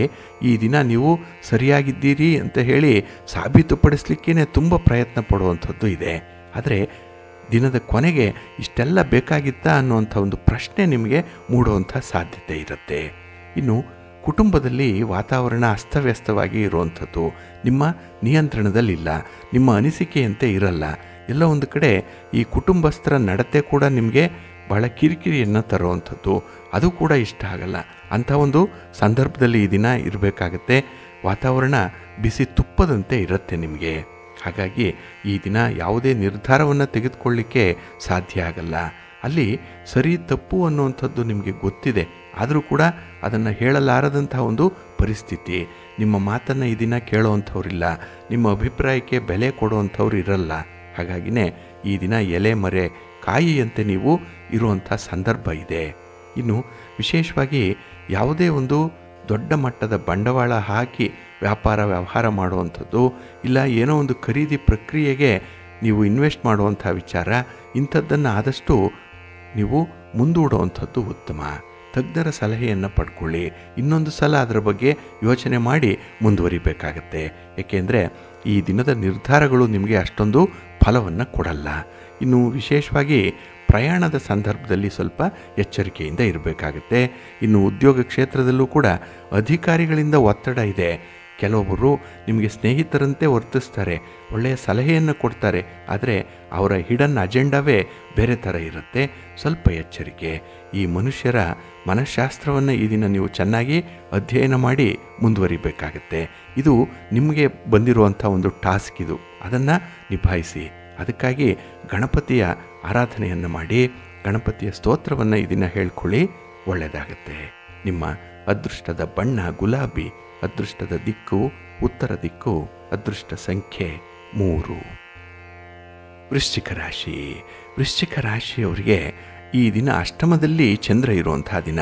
ಈ ದಿನ ನೀವು ಸರಿಯಾಗಿದ್ದೀರಿ ಅಂತ ಹೇಳಿ ಸಾಬೀತುಪಡಿಸ್ಲಿಕ್ಕೇ ತುಂಬ ಪ್ರಯತ್ನ ಪಡುವಂಥದ್ದು ಇದೆ. ಆದರೆ ದಿನದ ಕೊನೆಗೆ ಇಷ್ಟೆಲ್ಲ ಬೇಕಾಗಿತ್ತಾ ಅನ್ನುವಂಥ ಒಂದು ಪ್ರಶ್ನೆ ನಿಮಗೆ ಮೂಡುವಂಥ ಸಾಧ್ಯತೆ ಇರುತ್ತೆ. ಇನ್ನು ಕುಟುಂಬದಲ್ಲಿ ವಾತಾವರಣ ಅಸ್ತವ್ಯಸ್ತವಾಗಿ ಇರುವಂಥದ್ದು, ನಿಮ್ಮ ನಿಯಂತ್ರಣದಲ್ಲಿಲ್ಲ, ನಿಮ್ಮ ಅನಿಸಿಕೆಯಂತೆ ಇರಲ್ಲ. ಎಲ್ಲ ಒಂದು ಕಡೆ ಈ ಕುಟುಂಬಸ್ಥರ ನಡತೆ ಕೂಡ ನಿಮಗೆ ಬಹಳ ಕಿರಿಕಿರಿಯನ್ನು ತರುವಂಥದ್ದು, ಅದು ಕೂಡ ಇಷ್ಟ ಆಗಲ್ಲ. ಅಂಥ ಒಂದು ಸಂದರ್ಭದಲ್ಲಿ ಈ ದಿನ ಇರಬೇಕಾಗತ್ತೆ. ವಾತಾವರಣ ಬಿಸಿ ತುಪ್ಪದಂತೆ ಇರುತ್ತೆ ನಿಮಗೆ. ಹಾಗಾಗಿ ಈ ದಿನ ಯಾವುದೇ ನಿರ್ಧಾರವನ್ನು ತೆಗೆದುಕೊಳ್ಳಿಕ್ಕೆ ಸಾಧ್ಯ ಆಗಲ್ಲ. ಅಲ್ಲಿ ಸರಿ ತಪ್ಪು ಅನ್ನುವಂಥದ್ದು ನಿಮಗೆ ಗೊತ್ತಿದೆ, ಆದರೂ ಕೂಡ ಅದನ್ನು ಹೇಳಲಾರದಂತಹ ಒಂದು ಪರಿಸ್ಥಿತಿ. ನಿಮ್ಮ ಮಾತನ್ನು ಈ ದಿನ ಕೇಳುವಂಥವ್ರಿಲ್ಲ, ನಿಮ್ಮ ಅಭಿಪ್ರಾಯಕ್ಕೆ ಬೆಲೆ ಕೊಡುವಂಥವ್ರು ಇರಲ್ಲ. ಹಾಗಾಗಿನೇ ಈ ದಿನ ಎಲೆ ಮರೆ ಕಾಯಿಯಂತೆ ನೀವು ಇರುವಂಥ ಸಂದರ್ಭ ಇದೆ. ಇನ್ನು ವಿಶೇಷವಾಗಿ ಯಾವುದೇ ಒಂದು ದೊಡ್ಡ ಮಟ್ಟದ ಬಂಡವಾಳ ಹಾಕಿ ವ್ಯವಹಾರ ಮಾಡುವಂಥದ್ದು, ಇಲ್ಲ ಏನೋ ಒಂದು ಖರೀದಿ ಪ್ರಕ್ರಿಯೆಗೆ ನೀವು ಇನ್ವೆಸ್ಟ್ ಮಾಡುವಂಥ ವಿಚಾರ, ಇಂಥದ್ದನ್ನು ಆದಷ್ಟು ನೀವು ಮುಂದೂಡುವಂಥದ್ದು ಉತ್ತಮ. ತಜ್ಞರ ಸಲಹೆಯನ್ನು ಪಡ್ಕೊಳ್ಳಿ. ಇನ್ನೊಂದು ಸಲ ಅದರ ಬಗ್ಗೆ ಯೋಚನೆ ಮಾಡಿ ಮುಂದುವರಿಬೇಕಾಗತ್ತೆ. ಏಕೆಂದರೆ ಈ ದಿನದ ನಿರ್ಧಾರಗಳು ನಿಮಗೆ ಅಷ್ಟೊಂದು ಫಲವನ್ನು ಕೊಡಲ್ಲ. ಇನ್ನು ವಿಶೇಷವಾಗಿ ಪ್ರಯಾಣದ ಸಂದರ್ಭದಲ್ಲಿ ಸ್ವಲ್ಪ ಎಚ್ಚರಿಕೆಯಿಂದ ಇರಬೇಕಾಗುತ್ತೆ. ಇನ್ನು ಉದ್ಯೋಗ ಕ್ಷೇತ್ರದಲ್ಲೂ ಕೂಡ ಅಧಿಕಾರಿಗಳಿಂದ ಒತ್ತಡ ಇದೆ. ಕೆಲವೊಬ್ಬರು ನಿಮಗೆ ಸ್ನೇಹಿತರಂತೆ ವರ್ತಿಸ್ತಾರೆ, ಒಳ್ಳೆಯ ಸಲಹೆಯನ್ನು ಕೊಡ್ತಾರೆ, ಆದರೆ ಅವರ ಹಿಡನ್ ಅಜೆಂಡಾವೇ ಬೇರೆ ಥರ ಇರುತ್ತೆ. ಸ್ವಲ್ಪ ಎಚ್ಚರಿಕೆ. ಈ ಮನುಷ್ಯರ ಮನಃಶಾಸ್ತ್ರವನ್ನು ಈ ದಿನ ನೀವು ಚೆನ್ನಾಗಿ ಅಧ್ಯಯನ ಮಾಡಿ ಮುಂದುವರಿಬೇಕಾಗತ್ತೆ. ಇದು ನಿಮಗೆ ಬಂದಿರುವಂಥ ಒಂದು ಟಾಸ್ಕ್. ಇದು ಅದನ್ನು ನಿಭಾಯಿಸಿ. ಅದಕ್ಕಾಗಿ ಗಣಪತಿಯ ಆರಾಧನೆಯನ್ನು ಮಾಡಿ, ಗಣಪತಿಯ ಸ್ತೋತ್ರವನ್ನು ಈ ದಿನ ಹೇಳ್ಕೊಳ್ಳಿ, ಒಳ್ಳೆಯದಾಗತ್ತೆ. ನಿಮ್ಮ ಅದೃಷ್ಟದ ಬಣ್ಣ ಗುಲಾಬಿ, ಅದೃಷ್ಟದ ದಿಕ್ಕು ಉತ್ತರ ದಿಕ್ಕು, ಅದೃಷ್ಟ ಸಂಖ್ಯೆ 3. ವೃಶ್ಚಿಕ ರಾಶಿ. ವೃಶ್ಚಿಕ ರಾಶಿಯವರಿಗೆ ಈ ದಿನ ಅಷ್ಟಮದಲ್ಲಿ ಚಂದ್ರ ಇರುವಂಥ ದಿನ.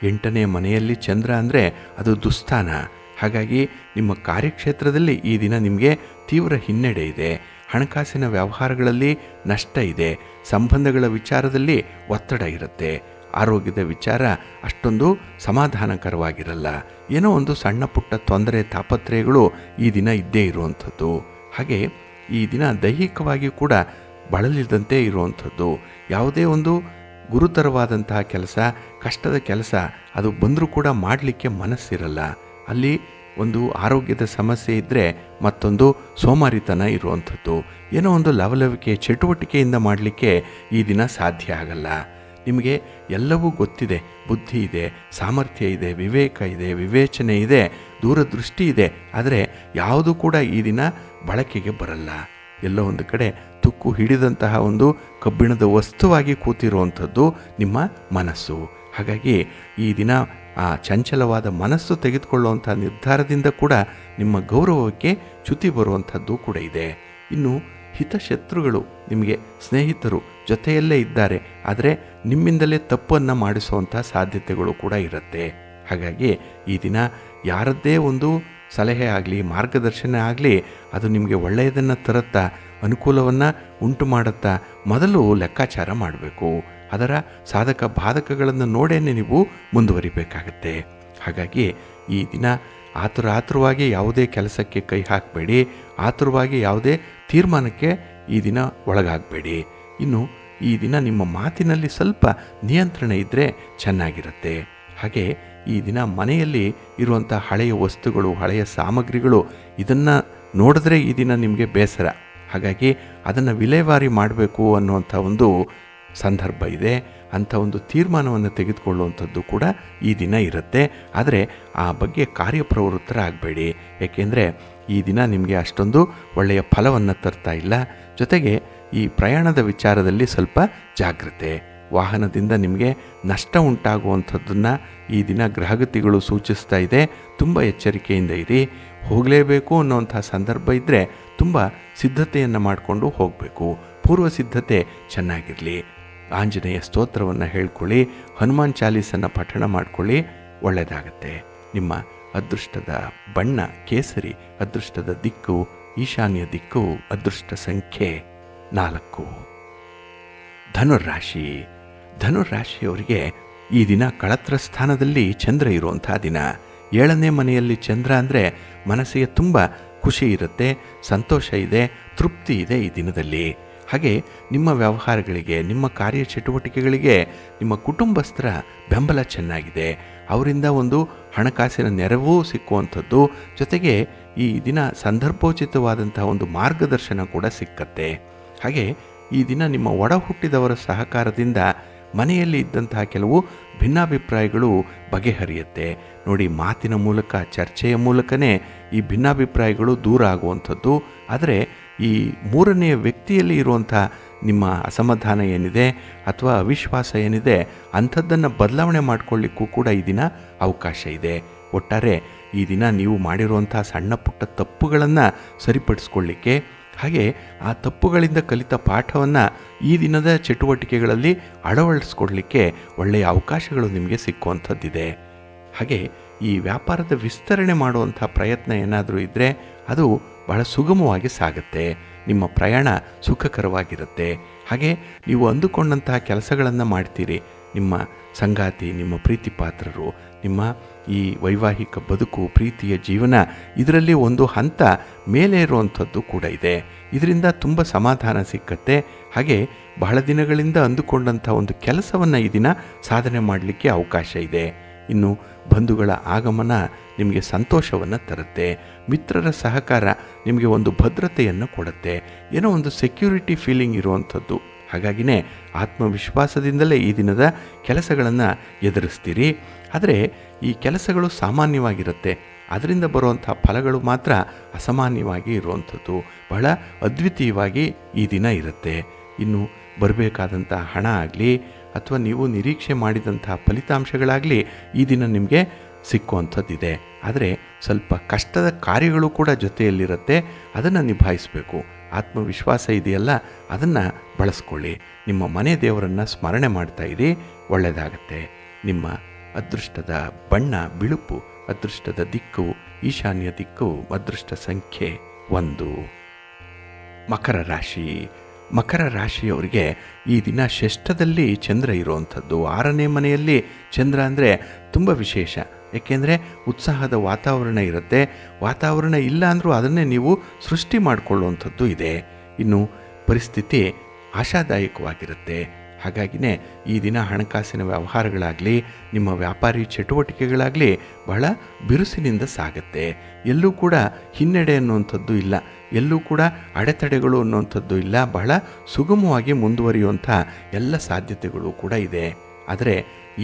8ನೇ ಮನೆಯಲ್ಲಿ ಚಂದ್ರ ಅಂದರೆ ಅದು ದುಸ್ಥಾನ. ಹಾಗಾಗಿ ನಿಮ್ಮ ಕಾರ್ಯಕ್ಷೇತ್ರದಲ್ಲಿ ಈ ದಿನ ನಿಮಗೆ ತೀವ್ರ ಹಿನ್ನಡೆ ಇದೆ. ಹಣಕಾಸಿನ ವ್ಯವಹಾರಗಳಲ್ಲಿ ನಷ್ಟ ಇದೆ. ಸಂಬಂಧಗಳ ವಿಚಾರದಲ್ಲಿ ಒತ್ತಡ ಇರುತ್ತೆ. ಆರೋಗ್ಯದ ವಿಚಾರ ಅಷ್ಟೊಂದು ಸಮಾಧಾನಕರವಾಗಿರಲ್ಲ. ಏನೋ ಒಂದು ಸಣ್ಣ ಪುಟ್ಟ ತೊಂದರೆ ತಾಪತ್ರಯಗಳು ಈ ದಿನ ಇದ್ದೇ ಇರುವಂಥದ್ದು. ಹಾಗೆ ಈ ದಿನ ದೈಹಿಕವಾಗಿ ಕೂಡ ಬಳಲಿದಂತೆ ಇರುವಂಥದ್ದು. ಯಾವುದೇ ಒಂದು ಗುರುತರವಾದಂತಹ ಕೆಲಸ, ಕಷ್ಟದ ಕೆಲಸ ಅದು ಬಂದರೂ ಕೂಡ ಮಾಡಲಿಕ್ಕೆ ಮನಸ್ಸಿರಲ್ಲ. ಅಲ್ಲಿ ಒಂದು ಆರೋಗ್ಯದ ಸಮಸ್ಯೆ ಇದ್ದರೆ ಮತ್ತೊಂದು ಸೋಮಾರಿತನ ಇರುವಂಥದ್ದು. ಏನೋ ಒಂದು ಲವಲವಿಕೆ ಚಟುವಟಿಕೆಯಿಂದ ಮಾಡಲಿಕ್ಕೆ ಈ ದಿನ ಸಾಧ್ಯ ಆಗಲ್ಲ. ನಿಮಗೆ ಎಲ್ಲವೂ ಗೊತ್ತಿದೆ, ಬುದ್ಧಿ ಇದೆ, ಸಾಮರ್ಥ್ಯ ಇದೆ, ವಿವೇಕ ಇದೆ, ವಿವೇಚನೆ ಇದೆ, ದೂರದೃಷ್ಟಿ ಇದೆ, ಆದರೆ ಯಾವುದು ಕೂಡ ಈ ದಿನ ಬಳಕೆಗೆ ಬರಲ್ಲ. ಎಲ್ಲೋ ಒಂದು ಕಡೆ ತುಕ್ಕು ಹಿಡಿದಂತಹ ಒಂದು ಕಬ್ಬಿಣದ ವಸ್ತುವಾಗಿ ಕೂತಿರುವಂಥದ್ದು ನಿಮ್ಮ ಮನಸ್ಸು. ಹಾಗಾಗಿ ಈ ದಿನ ಆ ಚಂಚಲವಾದ ಮನಸ್ಸು ತೆಗೆದುಕೊಳ್ಳುವಂಥ ನಿರ್ಧಾರದಿಂದ ಕೂಡ ನಿಮ್ಮ ಗೌರವಕ್ಕೆ ಚ್ಯುತಿ ಬರುವಂಥದ್ದು ಕೂಡ ಇದೆ. ಇನ್ನು ಹಿತಶತ್ರುಗಳು, ನಿಮಗೆ ಸ್ನೇಹಿತರು ಜೊತೆಯಲ್ಲೇ ಇದ್ದಾರೆ, ಆದರೆ ನಿಮ್ಮಿಂದಲೇ ತಪ್ಪನ್ನು ಮಾಡಿಸುವಂಥ ಸಾಧ್ಯತೆಗಳು ಕೂಡ ಇರುತ್ತೆ. ಹಾಗಾಗಿ ಈ ದಿನ ಯಾರದ್ದೇ ಒಂದು ಸಲಹೆ ಆಗಲಿ, ಮಾರ್ಗದರ್ಶನ ಆಗಲಿ, ಅದು ನಿಮಗೆ ಒಳ್ಳೆಯದನ್ನು ತರುತ್ತಾ, ಅನುಕೂಲವನ್ನು ಉಂಟು ಮಾಡುತ್ತಾ, ಮೊದಲು ಲೆಕ್ಕಾಚಾರ ಮಾಡಬೇಕು. ಅದರ ಸಾಧಕ ಬಾಧಕಗಳನ್ನು ನೋಡೇ ನೀವು ಮುಂದುವರಿಬೇಕಾಗತ್ತೆ. ಹಾಗಾಗಿ ಈ ದಿನ ಆತುರವಾಗಿ ಯಾವುದೇ ಕೆಲಸಕ್ಕೆ ಕೈ ಹಾಕಬೇಡಿ. ಆತುರವಾಗಿ ಯಾವುದೇ ತೀರ್ಮಾನಕ್ಕೆ ಈ ದಿನ ಒಳಗಾಗಬೇಡಿ. ಇನ್ನು ಈ ದಿನ ನಿಮ್ಮ ಮಾತಿನಲ್ಲಿ ಸ್ವಲ್ಪ ನಿಯಂತ್ರಣ ಇದ್ದರೆ ಚೆನ್ನಾಗಿರುತ್ತೆ. ಹಾಗೆ ಈ ದಿನ ಮನೆಯಲ್ಲಿ ಇರುವಂಥ ಹಳೆಯ ವಸ್ತುಗಳು, ಹಳೆಯ ಸಾಮಗ್ರಿಗಳು, ಇದನ್ನು ನೋಡಿದ್ರೆ ಈ ದಿನ ನಿಮಗೆ ಬೇಸರ. ಹಾಗಾಗಿ ಅದನ್ನು ವಿಲೇವಾರಿ ಮಾಡಬೇಕು ಅನ್ನುವಂಥ ಒಂದು ಸಂದರ್ಭ ಇದೆ. ಅಂಥ ಒಂದು ತೀರ್ಮಾನವನ್ನು ತೆಗೆದುಕೊಳ್ಳುವಂಥದ್ದು ಕೂಡ ಈ ದಿನ ಇರುತ್ತೆ. ಆದರೆ ಆ ಬಗ್ಗೆ ಕಾರ್ಯಪ್ರವೃತ್ತರಾಗಬೇಡಿ. ಏಕೆಂದರೆ ಈ ದಿನ ನಿಮಗೆ ಅಷ್ಟೊಂದು ಒಳ್ಳೆಯ ಫಲವನ್ನು ತರ್ತಾ ಇಲ್ಲ. ಜೊತೆಗೆ ಈ ಪ್ರಯಾಣದ ವಿಚಾರದಲ್ಲಿ ಸ್ವಲ್ಪ ಜಾಗ್ರತೆ. ವಾಹನದಿಂದ ನಿಮಗೆ ನಷ್ಟ ಉಂಟಾಗುವಂಥದ್ದನ್ನು ಈ ದಿನ ಗ್ರಹಗತಿಗಳು ಸೂಚಿಸ್ತಾ ಇದೆ. ತುಂಬ ಎಚ್ಚರಿಕೆಯಿಂದ ಇರಿ. ಹೋಗಲೇಬೇಕು ಅನ್ನೋವಂಥ ಸಂದರ್ಭ ಇದ್ದರೆ ತುಂಬ ಸಿದ್ಧತೆಯನ್ನು ಮಾಡಿಕೊಂಡು ಹೋಗಬೇಕು. ಪೂರ್ವ ಸಿದ್ಧತೆ ಚೆನ್ನಾಗಿರಲಿ. ಆಂಜನೇಯ ಸ್ತೋತ್ರವನ್ನು ಹೇಳ್ಕೊಳ್ಳಿ, ಹನುಮಾನ್ ಚಾಲೀಸನ್ನು ಪಠಣ ಮಾಡಿಕೊಳ್ಳಿ, ಒಳ್ಳೆಯದಾಗತ್ತೆ. ನಿಮ್ಮ ಅದೃಷ್ಟದ ಬಣ್ಣ ಕೇಸರಿ, ಅದೃಷ್ಟದ ದಿಕ್ಕು ಈಶಾನ್ಯ ದಿಕ್ಕು, ಅದೃಷ್ಟ ಸಂಖ್ಯೆ 4. ಧನುರಾಶಿ. ಧನುರಾಶಿಯವರಿಗೆ ಈ ದಿನ ಕಳತ್ರ ಸ್ಥಾನದಲ್ಲಿ ಚಂದ್ರ ಇರುವಂಥ ದಿನ. 7ನೇ ಮನೆಯಲ್ಲಿ ಚಂದ್ರ ಅಂದರೆ ಮನಸ್ಸಿಗೆ ತುಂಬ ಖುಷಿ ಇರುತ್ತೆ, ಸಂತೋಷ ಇದೆ, ತೃಪ್ತಿ ಇದೆ ಈ ದಿನದಲ್ಲಿ. ಹಾಗೆ ನಿಮ್ಮ ವ್ಯವಹಾರಗಳಿಗೆ, ನಿಮ್ಮ ಕಾರ್ಯಚಟುವಟಿಕೆಗಳಿಗೆ ನಿಮ್ಮ ಕುಟುಂಬಸ್ಥರ ಬೆಂಬಲ ಚೆನ್ನಾಗಿದೆ. ಅವರಿಂದ ಒಂದು ಹಣಕಾಸಿನ ನೆರವು ಸಿಕ್ಕುವಂಥದ್ದು, ಜೊತೆಗೆ ಈ ದಿನ ಸಂದರ್ಭೋಚಿತವಾದಂಥ ಒಂದು ಮಾರ್ಗದರ್ಶನ ಕೂಡ ಸಿಕ್ಕತ್ತೆ. ಹಾಗೆ ಈ ದಿನ ನಿಮ್ಮ ಒಡ ಹುಟ್ಟಿದವರ ಸಹಕಾರದಿಂದ ಮನೆಯಲ್ಲಿ ಇದ್ದಂತಹ ಕೆಲವು ಭಿನ್ನಾಭಿಪ್ರಾಯಗಳು ಬಗೆಹರಿಯುತ್ತೆ. ನೋಡಿ, ಮಾತಿನ ಮೂಲಕ, ಚರ್ಚೆಯ ಮೂಲಕನೇ ಈ ಭಿನ್ನಾಭಿಪ್ರಾಯಗಳು ದೂರ ಆಗುವಂಥದ್ದು. ಆದರೆ ಈ 3ನೇ ವ್ಯಕ್ತಿಯಲ್ಲಿ ಇರುವಂಥ ನಿಮ್ಮ ಅಸಮಾಧಾನ ಏನಿದೆ ಅಥವಾ ಅವಿಶ್ವಾಸ ಏನಿದೆ, ಅಂಥದ್ದನ್ನು ಬದಲಾವಣೆ ಮಾಡಿಕೊಳ್ಳಿಕ್ಕೂ ಕೂಡ ಈ ದಿನ ಅವಕಾಶ ಇದೆ. ಒಟ್ಟಾರೆ ಈ ದಿನ ನೀವು ಮಾಡಿರುವಂಥ ಸಣ್ಣ ಪುಟ್ಟ ತಪ್ಪುಗಳನ್ನು ಸರಿಪಡಿಸ್ಕೊಳ್ಳಿಕ್ಕೆ, ಹಾಗೆ ಆ ತಪ್ಪುಗಳಿಂದ ಕಲಿತ ಪಾಠವನ್ನು ಈ ದಿನದ ಚಟುವಟಿಕೆಗಳಲ್ಲಿ ಅಳವಡಿಸ್ಕೊಡ್ಲಿಕ್ಕೆ ಒಳ್ಳೆಯ ಅವಕಾಶಗಳು ನಿಮಗೆ ಸಿಕ್ಕುವಂಥದ್ದಿದೆ. ಹಾಗೆ ಈ ವ್ಯಾಪಾರದ ವಿಸ್ತರಣೆ ಮಾಡುವಂಥ ಪ್ರಯತ್ನ ಏನಾದರೂ ಇದ್ದರೆ ಅದು ಬಹಳ ಸುಗಮವಾಗಿ ಸಾಗುತ್ತೆ. ನಿಮ್ಮ ಪ್ರಯಾಣ ಸುಖಕರವಾಗಿರುತ್ತೆ. ಹಾಗೆ ನೀವು ಅಂದುಕೊಂಡಂತಹ ಕೆಲಸಗಳನ್ನು ಮಾಡ್ತೀರಿ. ನಿಮ್ಮ ಸಂಗಾತಿ, ನಿಮ್ಮ ಪ್ರೀತಿ ಪಾತ್ರರು, ನಿಮ್ಮ ಈ ವೈವಾಹಿಕ ಬದುಕು, ಪ್ರೀತಿಯ ಜೀವನ, ಇದರಲ್ಲಿ ಒಂದು ಹಂತ ಮೇಲೆ ಇರುವಂಥದ್ದು ಕೂಡ ಇದೆ. ಇದರಿಂದ ತುಂಬ ಸಮಾಧಾನ ಸಿಕ್ಕತ್ತೆ. ಹಾಗೆ ಬಹಳ ದಿನಗಳಿಂದ ಅಂದುಕೊಂಡಂಥ ಒಂದು ಕೆಲಸವನ್ನು ಈ ದಿನ ಸಾಧನೆ ಮಾಡಲಿಕ್ಕೆ ಅವಕಾಶ ಇದೆ. ಇನ್ನು ಬಂಧುಗಳ ಆಗಮನ ನಿಮಗೆ ಸಂತೋಷವನ್ನು ತರುತ್ತೆ. ಮಿತ್ರರ ಸಹಕಾರ ನಿಮಗೆ ಒಂದು ಭದ್ರತೆಯನ್ನು ಕೊಡುತ್ತೆ, ಏನೋ ಒಂದು ಸೆಕ್ಯೂರಿಟಿ ಫೀಲಿಂಗ್ ಇರುವಂಥದ್ದು. ಹಾಗಾಗಿನೇ ಆತ್ಮವಿಶ್ವಾಸದಿಂದಲೇ ಈ ದಿನದ ಕೆಲಸಗಳನ್ನು ಎದುರಿಸ್ತೀರಿ. ಆದರೆ ಈ ಕೆಲಸಗಳು ಸಾಮಾನ್ಯವಾಗಿರುತ್ತೆ, ಅದರಿಂದ ಬರುವಂಥ ಫಲಗಳು ಮಾತ್ರ ಅಸಾಮಾನ್ಯವಾಗಿ ಇರುವಂಥದ್ದು, ಬಹಳ ಅದ್ವಿತೀಯವಾಗಿ ಈ ದಿನ ಇರುತ್ತೆ. ಇನ್ನು ಬರಬೇಕಾದಂಥ ಹಣ ಆಗಲಿ ಅಥವಾ ನೀವು ನಿರೀಕ್ಷೆ ಮಾಡಿದಂಥ ಫಲಿತಾಂಶಗಳಾಗಲಿ ಈ ದಿನ ನಿಮಗೆ ಸಿಕ್ಕುವಂಥದ್ದಿದೆ. ಆದರೆ ಸ್ವಲ್ಪ ಕಷ್ಟದ ಕಾರ್ಯಗಳು ಕೂಡ ಜೊತೆಯಲ್ಲಿರುತ್ತೆ, ಅದನ್ನು ನಿಭಾಯಿಸಬೇಕು. ಆತ್ಮವಿಶ್ವಾಸ ಇದೆಯಲ್ಲ, ಅದನ್ನು ಬಳಸ್ಕೊಳ್ಳಿ. ನಿಮ್ಮ ಮನೆ ದೇವರನ್ನು ಸ್ಮರಣೆ ಮಾಡ್ತಾ ಇರಿ, ಒಳ್ಳೆಯದಾಗತ್ತೆ. ನಿಮ್ಮ ಅದೃಷ್ಟದ ಬಣ್ಣ ಬಿಳುಪು, ಅದೃಷ್ಟದ ದಿಕ್ಕು ಈಶಾನ್ಯ ದಿಕ್ಕು, ಅದೃಷ್ಟ ಸಂಖ್ಯೆ 1. ಮಕರ ರಾಶಿ. ಮಕರ ರಾಶಿಯವರಿಗೆ ಈ ದಿನ ಷಷ್ಠದಲ್ಲಿ ಚಂದ್ರ ಇರುವಂಥದ್ದು. 6ನೇ ಮನೆಯಲ್ಲಿ ಚಂದ್ರ ಅಂದರೆ ತುಂಬ ವಿಶೇಷ. ಏಕೆಂದರೆ ಉತ್ಸಾಹದ ವಾತಾವರಣ ಇರುತ್ತೆ. ವಾತಾವರಣ ಇಲ್ಲ ಅಂದರೂ ಅದನ್ನೇ ನೀವು ಸೃಷ್ಟಿ ಮಾಡಿಕೊಳ್ಳುವಂಥದ್ದು ಇದೆ. ಇನ್ನು ಪರಿಸ್ಥಿತಿ ಆಶಾದಾಯಕವಾಗಿರುತ್ತೆ. ಹಾಗಾಗಿನೇ ಈ ದಿನ ಹಣಕಾಸಿನ ವ್ಯವಹಾರಗಳಾಗಲಿ ನಿಮ್ಮ ವ್ಯಾಪಾರಿ ಚಟುವಟಿಕೆಗಳಾಗಲಿ ಬಹಳ ಬಿರುಸಿನಿಂದ ಸಾಗುತ್ತೆ. ಎಲ್ಲೂ ಕೂಡ ಹಿನ್ನಡೆ ಅನ್ನುವಂಥದ್ದು ಇಲ್ಲ, ಎಲ್ಲೂ ಕೂಡ ಅಡೆತಡೆಗಳು ಅನ್ನುವಂಥದ್ದು ಇಲ್ಲ. ಬಹಳ ಸುಗಮವಾಗಿ ಮುಂದುವರಿಯುವಂಥ ಎಲ್ಲ ಸಾಧ್ಯತೆಗಳು ಕೂಡ ಇದೆ. ಆದರೆ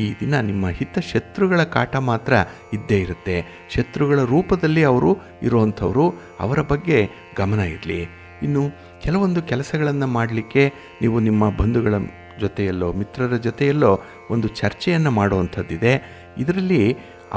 ಈ ದಿನ ನಿಮ್ಮ ಶತ್ರುಗಳ ಕಾಟ ಮಾತ್ರ ಇದ್ದೇ ಇರುತ್ತೆ. ಶತ್ರುಗಳ ರೂಪದಲ್ಲಿ ಅವರು ಇರುವಂಥವರು, ಅವರ ಬಗ್ಗೆ ಗಮನ ಇರಲಿ. ಇನ್ನು ಕೆಲವೊಂದು ಕೆಲಸಗಳನ್ನು ಮಾಡಲಿಕ್ಕೆ ನೀವು ನಿಮ್ಮ ಬಂಧುಗಳ ಜೊತೆಯಲ್ಲೋ ಮಿತ್ರರ ಜೊತೆಯಲ್ಲೋ ಒಂದು ಚರ್ಚೆಯನ್ನು ಮಾಡುವಂಥದ್ದಿದೆ. ಇದರಲ್ಲಿ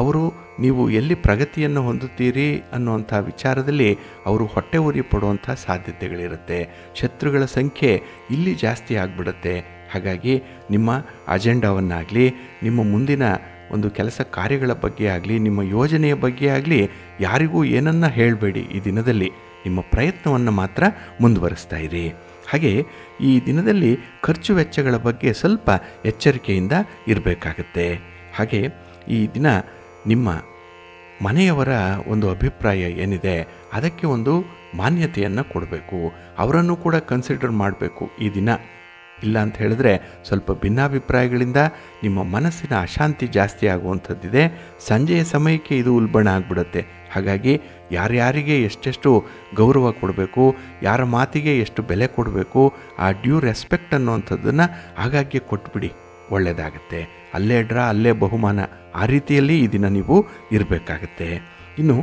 ಅವರು ನೀವು ಎಲ್ಲಿ ಪ್ರಗತಿಯನ್ನು ಹೊಂದುತ್ತೀರಿ ಅನ್ನುವಂಥ ವಿಚಾರದಲ್ಲಿ ಅವರು ಹೊಟ್ಟೆ ಉರಿ ಪಡುವಂಥ ಸಾಧ್ಯತೆಗಳಿರುತ್ತೆ. ಶತ್ರುಗಳ ಸಂಖ್ಯೆ ಇಲ್ಲಿ ಜಾಸ್ತಿ ಆಗಿಬಿಡುತ್ತೆ. ಹಾಗಾಗಿ ನಿಮ್ಮ ಅಜೆಂಡಾವನ್ನಾಗಲಿ ನಿಮ್ಮ ಮುಂದಿನ ಒಂದು ಕೆಲಸ ಕಾರ್ಯಗಳ ಬಗ್ಗೆ ಆಗಲಿ ನಿಮ್ಮ ಯೋಜನೆಯ ಬಗ್ಗೆ ಆಗಲಿ ಯಾರಿಗೂ ಏನನ್ನ ಹೇಳಬೇಡಿ. ಈ ದಿನದಲ್ಲಿ ನಿಮ್ಮ ಪ್ರಯತ್ನವನ್ನು ಮಾತ್ರ ಮುಂದುವರಿಸ್ತಾ ಇರಿ. ಹಾಗೆ ಈ ದಿನದಲ್ಲಿ ಖರ್ಚು ವೆಚ್ಚಗಳ ಬಗ್ಗೆ ಸ್ವಲ್ಪ ಎಚ್ಚರಿಕೆಯಿಂದ ಇರಬೇಕಾಗತ್ತೆ. ಹಾಗೆ ಈ ದಿನ ನಿಮ್ಮ ಮನೆಯವರ ಒಂದು ಅಭಿಪ್ರಾಯ ಏನಿದೆ ಅದಕ್ಕೆ ಒಂದು ಮಾನ್ಯತೆಯನ್ನು ಕೊಡಬೇಕು. ಅವರನ್ನು ಕೂಡ ಕನ್ಸಿಡರ್ ಮಾಡಬೇಕು ಈ ದಿನ. ಇಲ್ಲ ಅಂತ ಹೇಳಿದ್ರೆ ಸ್ವಲ್ಪ ಭಿನ್ನಾಭಿಪ್ರಾಯಗಳಿಂದ ನಿಮ್ಮ ಮನಸ್ಸಿನ ಅಶಾಂತಿ ಜಾಸ್ತಿ ಆಗುವಂಥದ್ದಿದೆ. ಸಂಜೆಯ ಸಮಯಕ್ಕೆ ಇದು ಉಲ್ಬಣ ಆಗಿಬಿಡುತ್ತೆ. ಹಾಗಾಗಿ ಯಾರ್ಯಾರಿಗೆ ಎಷ್ಟೆಷ್ಟು ಗೌರವ ಕೊಡಬೇಕು, ಯಾರ ಮಾತಿಗೆ ಎಷ್ಟು ಬೆಲೆ ಕೊಡಬೇಕು, ಆ ಡ್ಯೂ ರೆಸ್ಪೆಕ್ಟ್ ಅನ್ನುವಂಥದ್ದನ್ನು ಆಗಾಗ್ಗೆ ಕೊಟ್ಬಿಡಿ, ಒಳ್ಳೆಯದಾಗತ್ತೆ. ಅಲ್ಲೇ ಡ್ರಾ ಅಲ್ಲೇ ಬಹುಮಾನ, ಆ ರೀತಿಯಲ್ಲಿ ಈ ದಿನ ನೀವು ಇರಬೇಕಾಗತ್ತೆ. ಇನ್ನು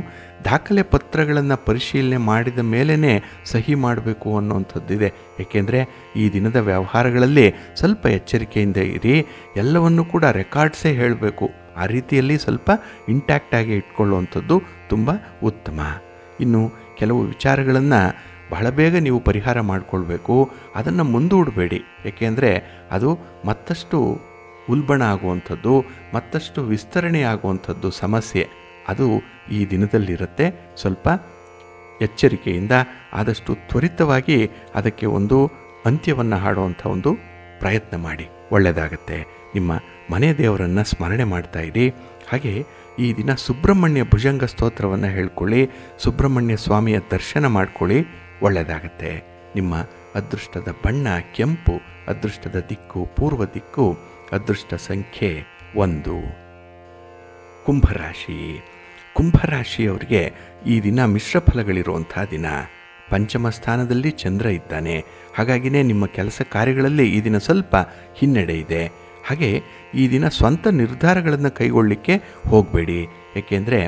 ದಾಖಲೆ ಪತ್ರಗಳನ್ನು ಪರಿಶೀಲನೆ ಮಾಡಿದ ಮೇಲೇ ಸಹಿ ಮಾಡಬೇಕು ಅನ್ನುವಂಥದ್ದಿದೆ. ಏಕೆಂದರೆ ಈ ದಿನದ ವ್ಯವಹಾರಗಳಲ್ಲಿ ಸ್ವಲ್ಪ ಎಚ್ಚರಿಕೆಯಿಂದ ಇರಿ. ಎಲ್ಲವನ್ನೂ ಕೂಡ ರೆಕಾರ್ಡ್ಸೇ ಹೇಳಬೇಕು. ಆ ರೀತಿಯಲ್ಲಿ ಸ್ವಲ್ಪ ಇಂಟ್ಯಾಕ್ಟಾಗಿ ಇಟ್ಕೊಳ್ಳುವಂಥದ್ದು ತುಂಬ ಉತ್ತಮ. ಇನ್ನು ಕೆಲವು ವಿಚಾರಗಳನ್ನು ಬಹಳ ಬೇಗ ನೀವು ಪರಿಹಾರ ಮಾಡಿಕೊಳ್ಬೇಕು. ಅದನ್ನು ಮುಂದೂಡಬೇಡಿ. ಏಕೆಂದರೆ ಅದು ಮತ್ತಷ್ಟು ಉಲ್ಬಣ ಆಗುವಂಥದ್ದು, ಮತ್ತಷ್ಟು ವಿಸ್ತರಣೆ ಆಗುವಂಥದ್ದು ಸಮಸ್ಯೆ ಅದು ಈ ದಿನದಲ್ಲಿರುತ್ತೆ. ಸ್ವಲ್ಪ ಎಚ್ಚರಿಕೆಯಿಂದ ಆದಷ್ಟು ತ್ವರಿತವಾಗಿ ಅದಕ್ಕೆ ಒಂದು ಅಂತ್ಯವನ್ನು ಹಾಡುವಂಥ ಒಂದು ಪ್ರಯತ್ನ ಮಾಡಿ, ಒಳ್ಳೆಯದಾಗತ್ತೆ. ನಿಮ್ಮ ಮನೆ ದೇವರನ್ನು ಸ್ಮರಣೆ ಮಾಡ್ತಾ ಇರಿ. ಹಾಗೆ ಈ ದಿನ ಸುಬ್ರಹ್ಮಣ್ಯ ಭುಜಂಗ ಸ್ತೋತ್ರವನ್ನು ಹೇಳ್ಕೊಳ್ಳಿ, ಸುಬ್ರಹ್ಮಣ್ಯ ಸ್ವಾಮಿಯ ದರ್ಶನ ಮಾಡ್ಕೊಳ್ಳಿ, ಒಳ್ಳೆಯದಾಗತ್ತೆ. ನಿಮ್ಮ ಅದೃಷ್ಟದ ಬಣ್ಣ ಕೆಂಪು, ಅದೃಷ್ಟದ ದಿಕ್ಕು ಪೂರ್ವ ದಿಕ್ಕು, ಅದೃಷ್ಟ ಸಂಖ್ಯೆ 1. ಕುಂಭರಾಶಿ. ಕುಂಭರಾಶಿಯವರಿಗೆ ಈ ದಿನ ಮಿಶ್ರ ಫಲಗಳಿರುವಂಥ ದಿನ. ಪಂಚಮ ಸ್ಥಾನದಲ್ಲಿ ಚಂದ್ರ ಇದ್ದಾನೆ. ಹಾಗಾಗಿನೇ ನಿಮ್ಮ ಕೆಲಸ ಕಾರ್ಯಗಳಲ್ಲಿ ಈ ದಿನ ಸ್ವಲ್ಪ ಹಿನ್ನಡೆ ಇದೆ. ಹಾಗೆ ಈ ದಿನ ಸ್ವಂತ ನಿರ್ಧಾರಗಳನ್ನು ಕೈಗೊಳ್ಳಲಿಕ್ಕೆ ಹೋಗಬೇಡಿ. ಏಕೆಂದರೆ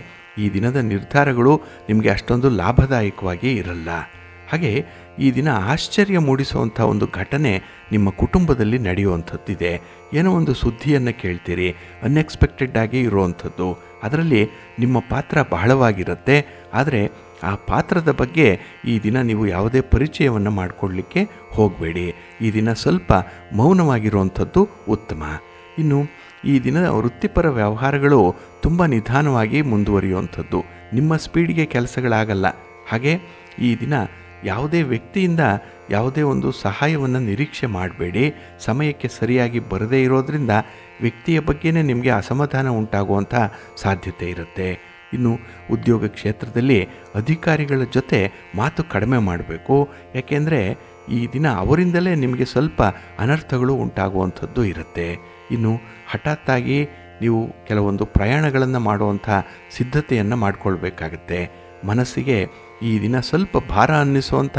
ಈ ದಿನದ ನಿರ್ಧಾರಗಳು ನಿಮಗೆ ಅಷ್ಟೊಂದು ಲಾಭದಾಯಕವಾಗಿ ಇರಲ್ಲ. ಹಾಗೆ ಈ ದಿನ ಆಶ್ಚರ್ಯ ಮೂಡಿಸುವಂಥ ಒಂದು ಘಟನೆ ನಿಮ್ಮ ಕುಟುಂಬದಲ್ಲಿ ನಡೆಯುವಂಥದ್ದಿದೆ. ಏನೋ ಒಂದು ಸುದ್ದಿಯನ್ನು ಕೇಳ್ತೀರಿ, ಅನ್ಎಕ್ಸ್ಪೆಕ್ಟೆಡ್ ಆಗಿ ಇರುವಂಥದ್ದು. ಅದರಲ್ಲಿ ನಿಮ್ಮ ಪಾತ್ರ ಬಹಳವಾಗಿರುತ್ತೆ. ಆದರೆ ಆ ಪಾತ್ರದ ಬಗ್ಗೆ ಈ ದಿನ ನೀವು ಯಾವುದೇ ಪರಿಚಯವನ್ನು ಮಾಡಿಕೊಳ್ಳಲಿಕ್ಕೆ ಹೋಗಬೇಡಿ. ಈ ದಿನ ಸ್ವಲ್ಪ ಮೌನವಾಗಿರುವಂಥದ್ದು ಉತ್ತಮ. ಇನ್ನು ಈ ದಿನ ವೃತ್ತಿಪರ ವ್ಯವಹಾರಗಳು ತುಂಬ ನಿಧಾನವಾಗಿ ಮುಂದುವರಿಯುವಂಥದ್ದು. ನಿಮ್ಮ ಸ್ಪೀಡ್ಗೆ ಕೆಲಸಗಳಾಗಲ್ಲ. ಹಾಗೆ ಈ ದಿನ ಯಾವುದೇ ವ್ಯಕ್ತಿಯಿಂದ ಯಾವುದೇ ಒಂದು ಸಹಾಯವನ್ನು ನಿರೀಕ್ಷೆ ಮಾಡಬೇಡಿ. ಸಮಯಕ್ಕೆ ಸರಿಯಾಗಿ ಬರದೇ ಇರೋದರಿಂದ ವ್ಯಕ್ತಿಯ ಬಗ್ಗೆನೇ ನಿಮಗೆ ಅಸಮಾಧಾನ ಉಂಟಾಗುವಂಥ ಸಾಧ್ಯತೆ ಇರುತ್ತೆ. ಇನ್ನು ಉದ್ಯೋಗ ಕ್ಷೇತ್ರದಲ್ಲಿ ಅಧಿಕಾರಿಗಳ ಜೊತೆ ಮಾತು ಕಡಿಮೆ ಮಾಡಬೇಕು. ಯಾಕೆಂದರೆ ಈ ದಿನ ಅವರಿಂದಲೇ ನಿಮಗೆ ಸ್ವಲ್ಪ ಅನರ್ಥಗಳು ಉಂಟಾಗುವಂಥದ್ದು ಇರುತ್ತೆ. ಇನ್ನು ಹಠಾತ್ತಾಗಿ ನೀವು ಕೆಲವೊಂದು ಪ್ರಯಾಣಗಳನ್ನು ಮಾಡುವಂಥ ಸಿದ್ಧತೆಯನ್ನು ಮಾಡಿಕೊಳ್ಬೇಕಾಗತ್ತೆ. ಮನಸ್ಸಿಗೆ ಈ ದಿನ ಸ್ವಲ್ಪ ಭಾರ ಅನ್ನಿಸುವಂಥ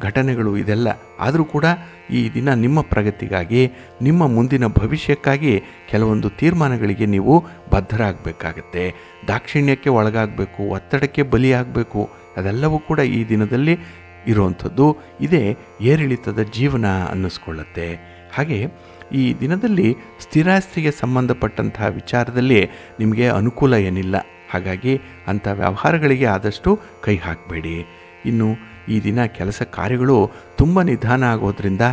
ಘಟನೆಗಳು ಇದೆಲ್ಲ ಆದರೂ ಕೂಡ ಈ ದಿನ ನಿಮ್ಮ ಪ್ರಗತಿಗಾಗಿ, ನಿಮ್ಮ ಮುಂದಿನ ಭವಿಷ್ಯಕ್ಕಾಗಿ ಕೆಲವೊಂದು ತೀರ್ಮಾನಗಳಿಗೆ ನೀವು ಬದ್ಧರಾಗಬೇಕಾಗತ್ತೆ. ದಾಕ್ಷಿಣ್ಯಕ್ಕೆ ಒಳಗಾಗಬೇಕು, ಒತ್ತಡಕ್ಕೆ ಬಲಿಯಾಗಬೇಕು, ಅದೆಲ್ಲವೂ ಕೂಡ ಈ ದಿನದಲ್ಲಿ ಇರುವಂಥದ್ದು. ಇದೇ ಏರಿಳಿತದ ಜೀವನ ಅನ್ನಿಸ್ಕೊಳ್ಳುತ್ತೆ. ಹಾಗೆ ಈ ದಿನದಲ್ಲಿ ಸ್ಥಿರಾಸ್ತಿಗೆ ಸಂಬಂಧಪಟ್ಟಂತಹ ವಿಚಾರದಲ್ಲಿ ನಿಮಗೆ ಅನುಕೂಲ ಏನಿಲ್ಲ. ಹಾಗಾಗಿ ಅಂಥ ವ್ಯವಹಾರಗಳಿಗೆ ಆದಷ್ಟು ಕೈ ಹಾಕಬೇಡಿ. ಇನ್ನು ಈ ದಿನ ಕೆಲಸ ಕಾರ್ಯಗಳು ತುಂಬ ನಿಧಾನ ಆಗೋದ್ರಿಂದ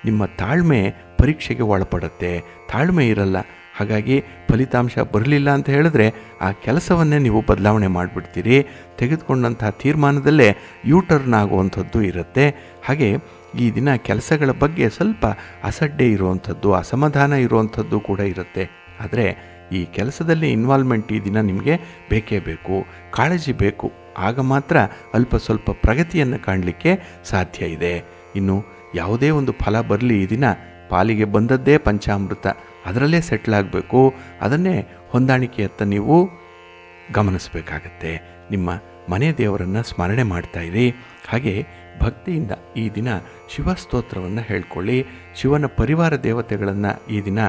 ನಿಮ್ಮ ತಾಳ್ಮೆ ಪರೀಕ್ಷೆಗೆ ಒಳಪಡುತ್ತೆ. ತಾಳ್ಮೆ ಇರಲ್ಲ. ಹಾಗಾಗಿ ಫಲಿತಾಂಶ ಬರಲಿಲ್ಲ ಅಂತ ಹೇಳಿದ್ರೆ ಆ ಕೆಲಸವನ್ನೇ ನೀವು ಬದಲಾವಣೆ ಮಾಡಿಬಿಡ್ತೀರಿ. ತೆಗೆದುಕೊಂಡಂಥ ತೀರ್ಮಾನದಲ್ಲೇ ಯೂಟರ್ನ್ ಆಗುವಂಥದ್ದು ಇರುತ್ತೆ. ಹಾಗೆ ಈ ದಿನ ಕೆಲಸಗಳ ಬಗ್ಗೆ ಸ್ವಲ್ಪ ಅಸಡ್ಡೆ ಇರುವಂಥದ್ದು, ಅಸಮಾಧಾನ ಇರುವಂಥದ್ದು ಕೂಡ ಇರುತ್ತೆ. ಆದರೆ ಈ ಕೆಲಸದಲ್ಲಿ ಇನ್ವಾಲ್ವ್ಮೆಂಟ್ ಈ ದಿನ ನಿಮಗೆ ಬೇಕೇ ಬೇಕು, ಕಾಳಜಿ ಬೇಕು. ಆಗ ಮಾತ್ರ ಅಲ್ಪ ಸ್ವಲ್ಪ ಪ್ರಗತಿಯನ್ನು ಕಾಣಲಿಕ್ಕೆ ಸಾಧ್ಯ ಇದೆ. ಇನ್ನು ಯಾವುದೇ ಒಂದು ಫಲ ಬರಲಿ, ಈ ದಿನ ಪಾಲಿಗೆ ಬಂದದ್ದೇ ಪಂಚಾಮೃತ, ಅದರಲ್ಲೇ ಸೆಟ್ಲ್ ಆಗಬೇಕು. ಅದನ್ನೇ ಹೊಂದಾಣಿಕೆಯತ್ತ ನೀವು ಗಮನಿಸಬೇಕಾಗತ್ತೆ. ನಿಮ್ಮ ಮನೆ ದೇವರನ್ನು ಸ್ಮರಣೆ ಮಾಡ್ತಾಯಿರಿ. ಹಾಗೆ ಭಕ್ತಿಯಿಂದ ಈ ದಿನ ಶಿವಸ್ತೋತ್ರವನ್ನು ಹೇಳ್ಕೊಳ್ಳಿ. ಶಿವನ ಪರಿವಾರ ದೇವತೆಗಳನ್ನು ಈ ದಿನ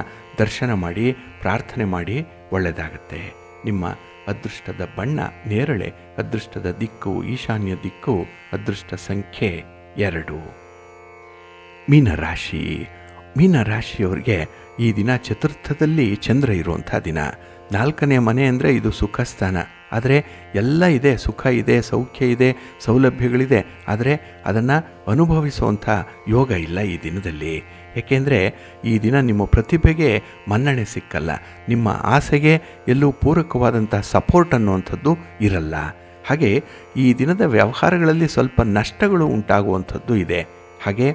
ದರ್ಶನ ಮಾಡಿ, ಪ್ರಾರ್ಥನೆ ಮಾಡಿ ಒಳ್ಳೆಯದಾಗತ್ತೆ. ನಿಮ್ಮ ಅದೃಷ್ಟದ ಬಣ್ಣ ನೇರಳೆ, ಅದೃಷ್ಟದ ದಿಕ್ಕು ಈಶಾನ್ಯ ದಿಕ್ಕು, ಅದೃಷ್ಟ ಸಂಖ್ಯೆ 2. ಮೀನರಾಶಿ. ಮೀನರಾಶಿಯವರಿಗೆ ಈ ದಿನ ಚತುರ್ಥದಲ್ಲಿ ಚಂದ್ರ ಇರುವಂಥ ದಿನ. 4ನೇ ಮನೆ ಅಂದರೆ ಇದು ಸುಖ ಸ್ಥಾನ. ಆದರೆ ಎಲ್ಲ ಇದೆ, ಸುಖ ಇದೆ, ಸೌಖ್ಯ ಇದೆ, ಸೌಲಭ್ಯಗಳಿದೆ. ಆದರೆ ಅದನ್ನು ಅನುಭವಿಸುವಂಥ ಯೋಗ ಇಲ್ಲ ಈ ದಿನದಲ್ಲಿ. ಏಕೆಂದರೆ ಈ ದಿನ ನಿಮ್ಮ ಪ್ರತಿಭೆಗೆ ಮನ್ನಣೆ ಸಿಕ್ಕಲ್ಲ. ನಿಮ್ಮ ಆಸೆಗೆ ಎಲ್ಲೂ ಪೂರಕವಾದಂಥ ಸಪೋರ್ಟ್ ಅನ್ನುವಂಥದ್ದು ಇರಲ್ಲ. ಹಾಗೆ ಈ ದಿನದ ವ್ಯವಹಾರಗಳಲ್ಲಿ ಸ್ವಲ್ಪ ನಷ್ಟಗಳು ಉಂಟಾಗುವಂಥದ್ದು ಇದೆ. ಹಾಗೆ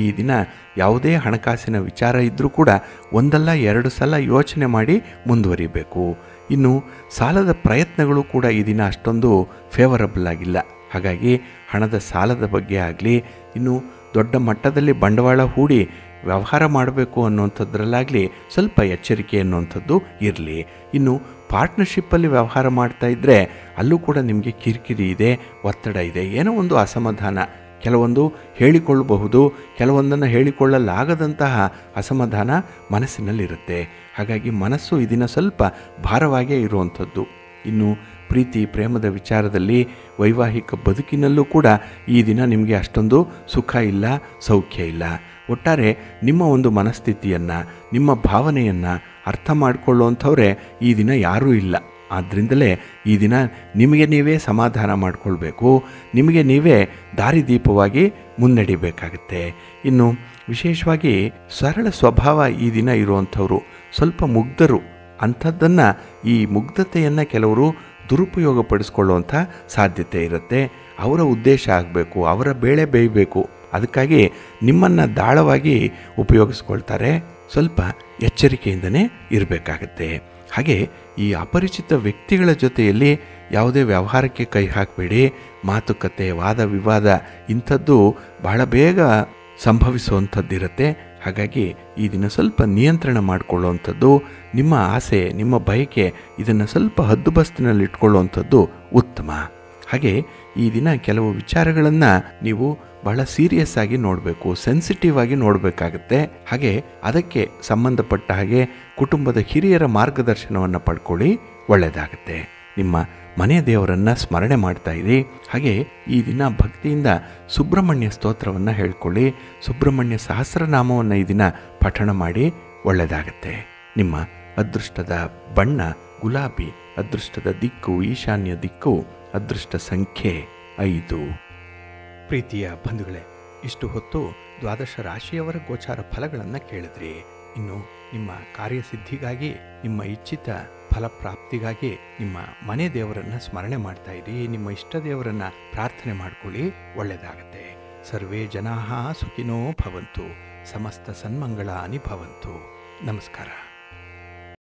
ಈ ದಿನ ಯಾವುದೇ ಹಣಕಾಸಿನ ವಿಚಾರ ಇದ್ದರೂ ಕೂಡ ಒಂದಲ್ಲ 2 ಸಲ ಯೋಚನೆ ಮಾಡಿ ಮುಂದುವರಿಬೇಕು. ಇನ್ನು ಸಾಲದ ಪ್ರಯತ್ನಗಳು ಕೂಡ ಈ ದಿನ ಅಷ್ಟೊಂದು ಫೇವರಬಲ್ ಆಗಿಲ್ಲ. ಹಾಗಾಗಿ ಹಣದ ಸಾಲದ ಬಗ್ಗೆ ಆಗಲಿ, ಇನ್ನು ದೊಡ್ಡ ಮಟ್ಟದಲ್ಲಿ ಬಂಡವಾಳ ಹೂಡಿ ವ್ಯವಹಾರ ಮಾಡಬೇಕು ಅನ್ನುವಂಥದ್ರಲ್ಲಾಗಲಿ ಸ್ವಲ್ಪ ಎಚ್ಚರಿಕೆ ಅನ್ನುವಂಥದ್ದು ಇರಲಿ. ಇನ್ನು ಪಾರ್ಟ್ನರ್ಶಿಪ್ಪಲ್ಲಿ ವ್ಯವಹಾರ ಮಾಡ್ತಾ ಇದ್ದರೆ ಅಲ್ಲೂ ಕೂಡ ನಿಮಗೆ ಕಿರಿಕಿರಿ ಇದೆ, ಒತ್ತಡ ಇದೆ, ಏನೋ ಒಂದು ಅಸಮಾಧಾನ. ಕೆಲವೊಂದು ಹೇಳಿಕೊಳ್ಳಬಹುದು, ಕೆಲವೊಂದನ್ನು ಹೇಳಿಕೊಳ್ಳಲಾಗದಂತಹ ಅಸಮಾಧಾನ ಮನಸ್ಸಿನಲ್ಲಿರುತ್ತೆ. ಹಾಗಾಗಿ ಮನಸ್ಸು ಈ ದಿನ ಸ್ವಲ್ಪ ಭಾರವಾಗೇ ಇರುವಂಥದ್ದು. ಇನ್ನು ಪ್ರೀತಿ ಪ್ರೇಮದ ವಿಚಾರದಲ್ಲಿ, ವೈವಾಹಿಕ ಬದುಕಿನಲ್ಲೂ ಕೂಡ ಈ ದಿನ ನಿಮಗೆ ಅಷ್ಟೊಂದು ಸುಖ ಇಲ್ಲ, ಸೌಖ್ಯ ಇಲ್ಲ. ಒಟ್ಟಾರೆ ನಿಮ್ಮ ಒಂದು ಮನಸ್ಥಿತಿಯನ್ನು, ನಿಮ್ಮ ಭಾವನೆಯನ್ನು ಅರ್ಥ ಮಾಡಿಕೊಳ್ಳುವಂಥವ್ರೆ ಈ ದಿನ ಯಾರೂ ಇಲ್ಲ. ಆದ್ದರಿಂದಲೇ ಈ ದಿನ ನಿಮಗೆ ನೀವೇ ಸಮಾಧಾನ ಮಾಡಿಕೊಳ್ಬೇಕು, ನಿಮಗೆ ನೀವೇ ದಾರಿದೀಪವಾಗಿ ಮುನ್ನಡಿಬೇಕಾಗತ್ತೆ. ಇನ್ನು ವಿಶೇಷವಾಗಿ ಸರಳ ಸ್ವಭಾವ ಈ ದಿನ ಇರುವಂಥವ್ರು, ಸ್ವಲ್ಪ ಮುಗ್ಧರು. ಅಂಥದ್ದನ್ನು, ಈ ಮುಗ್ಧತೆಯನ್ನು ಕೆಲವರು ದುರುಪಯೋಗಪಡಿಸ್ಕೊಳ್ಳುವಂಥ ಸಾಧ್ಯತೆ ಇರುತ್ತೆ. ಅವರ ಉದ್ದೇಶ ಆಗಬೇಕು, ಅವರ ಬೇಳೆ ಬೇಯಬೇಕು. ಅದಕ್ಕಾಗಿ ನಿಮ್ಮನ್ನು ದಾಳವಾಗಿ ಉಪಯೋಗಿಸ್ಕೊಳ್ತಾರೆ. ಸ್ವಲ್ಪ ಎಚ್ಚರಿಕೆಯಿಂದನೇ ಇರಬೇಕಾಗತ್ತೆ. ಹಾಗೆ ಈ ಅಪರಿಚಿತ ವ್ಯಕ್ತಿಗಳ ಜೊತೆಯಲ್ಲಿ ಯಾವುದೇ ವ್ಯವಹಾರಕ್ಕೆ ಕೈ ಹಾಕಬೇಡಿ. ಮಾತುಕತೆ, ವಾದ ವಿವಾದ ಇಂಥದ್ದು ಬಹಳ ಬೇಗ ಸಂಭವಿಸುವಂಥದ್ದಿರುತ್ತೆ. ಹಾಗಾಗಿ ಈ ದಿನ ಸ್ವಲ್ಪ ನಿಯಂತ್ರಣ ಮಾಡಿಕೊಳ್ಳುವಂಥದ್ದು, ನಿಮ್ಮ ಆಸೆ, ನಿಮ್ಮ ಬಯಕೆ ಇದನ್ನು ಸ್ವಲ್ಪ ಹದ್ದುಬಸ್ತಿನಲ್ಲಿ ಇಟ್ಕೊಳ್ಳುವಂಥದ್ದು ಉತ್ತಮ. ಹಾಗೆ ಈ ದಿನ ಕೆಲವು ವಿಚಾರಗಳನ್ನು ನೀವು ಬಹಳ ಸೀರಿಯಸ್ ಆಗಿ ನೋಡಬೇಕು, ಸೆನ್ಸಿಟಿವ್ ಆಗಿ ನೋಡಬೇಕಾಗತ್ತೆ. ಹಾಗೆ ಅದಕ್ಕೆ ಸಂಬಂಧಪಟ್ಟ ಹಾಗೆ ಕುಟುಂಬದ ಹಿರಿಯರ ಮಾರ್ಗದರ್ಶನವನ್ನು ಪಡ್ಕೊಳ್ಳಿ, ಒಳ್ಳೆಯದಾಗತ್ತೆ. ನಿಮ್ಮ ಮನೆ ದೇವರನ್ನು ಸ್ಮರಣೆ ಮಾಡ್ತಾ ಇರಿ. ಹಾಗೆ ಈ ದಿನ ಭಕ್ತಿಯಿಂದ ಸುಬ್ರಹ್ಮಣ್ಯ ಸ್ತೋತ್ರವನ್ನು ಹೇಳ್ಕೊಳ್ಳಿ. ಸುಬ್ರಹ್ಮಣ್ಯ ಸಹಸ್ರನಾಮವನ್ನು ಈ ದಿನ ಪಠಣ ಮಾಡಿ, ಒಳ್ಳೆಯದಾಗತ್ತೆ. ನಿಮ್ಮ ಅದೃಷ್ಟದ ಬಣ್ಣ ಗುಲಾಬಿ, ಅದೃಷ್ಟದ ದಿಕ್ಕು ಈಶಾನ್ಯ ದಿಕ್ಕು, ಅದೃಷ್ಟ ಸಂಖ್ಯೆ 5. ಪ್ರೀತಿಯ ಬಂಧುಗಳೇ, ಇಷ್ಟು ಹೊತ್ತು 12 ರಾಶಿಯವರ ಗೋಚಾರ ಫಲಗಳನ್ನು ಕೇಳಿದ್ರಿ. ಇನ್ನು ನಿಮ್ಮ ಕಾರ್ಯಸಿದ್ಧಿಗಾಗಿ, ನಿಮ್ಮ ಇಚ್ಛಿತ ಫಲಪ್ರಾಪ್ತಿಗಾಗಿ ನಿಮ್ಮ ಮನೆ ದೇವರನ್ನು ಸ್ಮರಣೆ ಮಾಡ್ತಾ ಇರಿ. ನಿಮ್ಮ ಇಷ್ಟ ದೇವರನ್ನು ಪ್ರಾರ್ಥನೆ ಮಾಡ್ಕೊಳ್ಳಿ, ಒಳ್ಳೆಯದಾಗತ್ತೆ. ಸರ್ವೇ ಜನಾಃ ಸುಖಿನೋ ಭವಂತು, ಸಮಸ್ತ ಸನ್ಮಂಗಳಾನಿ ಭವಂತು. ನಮಸ್ಕಾರ.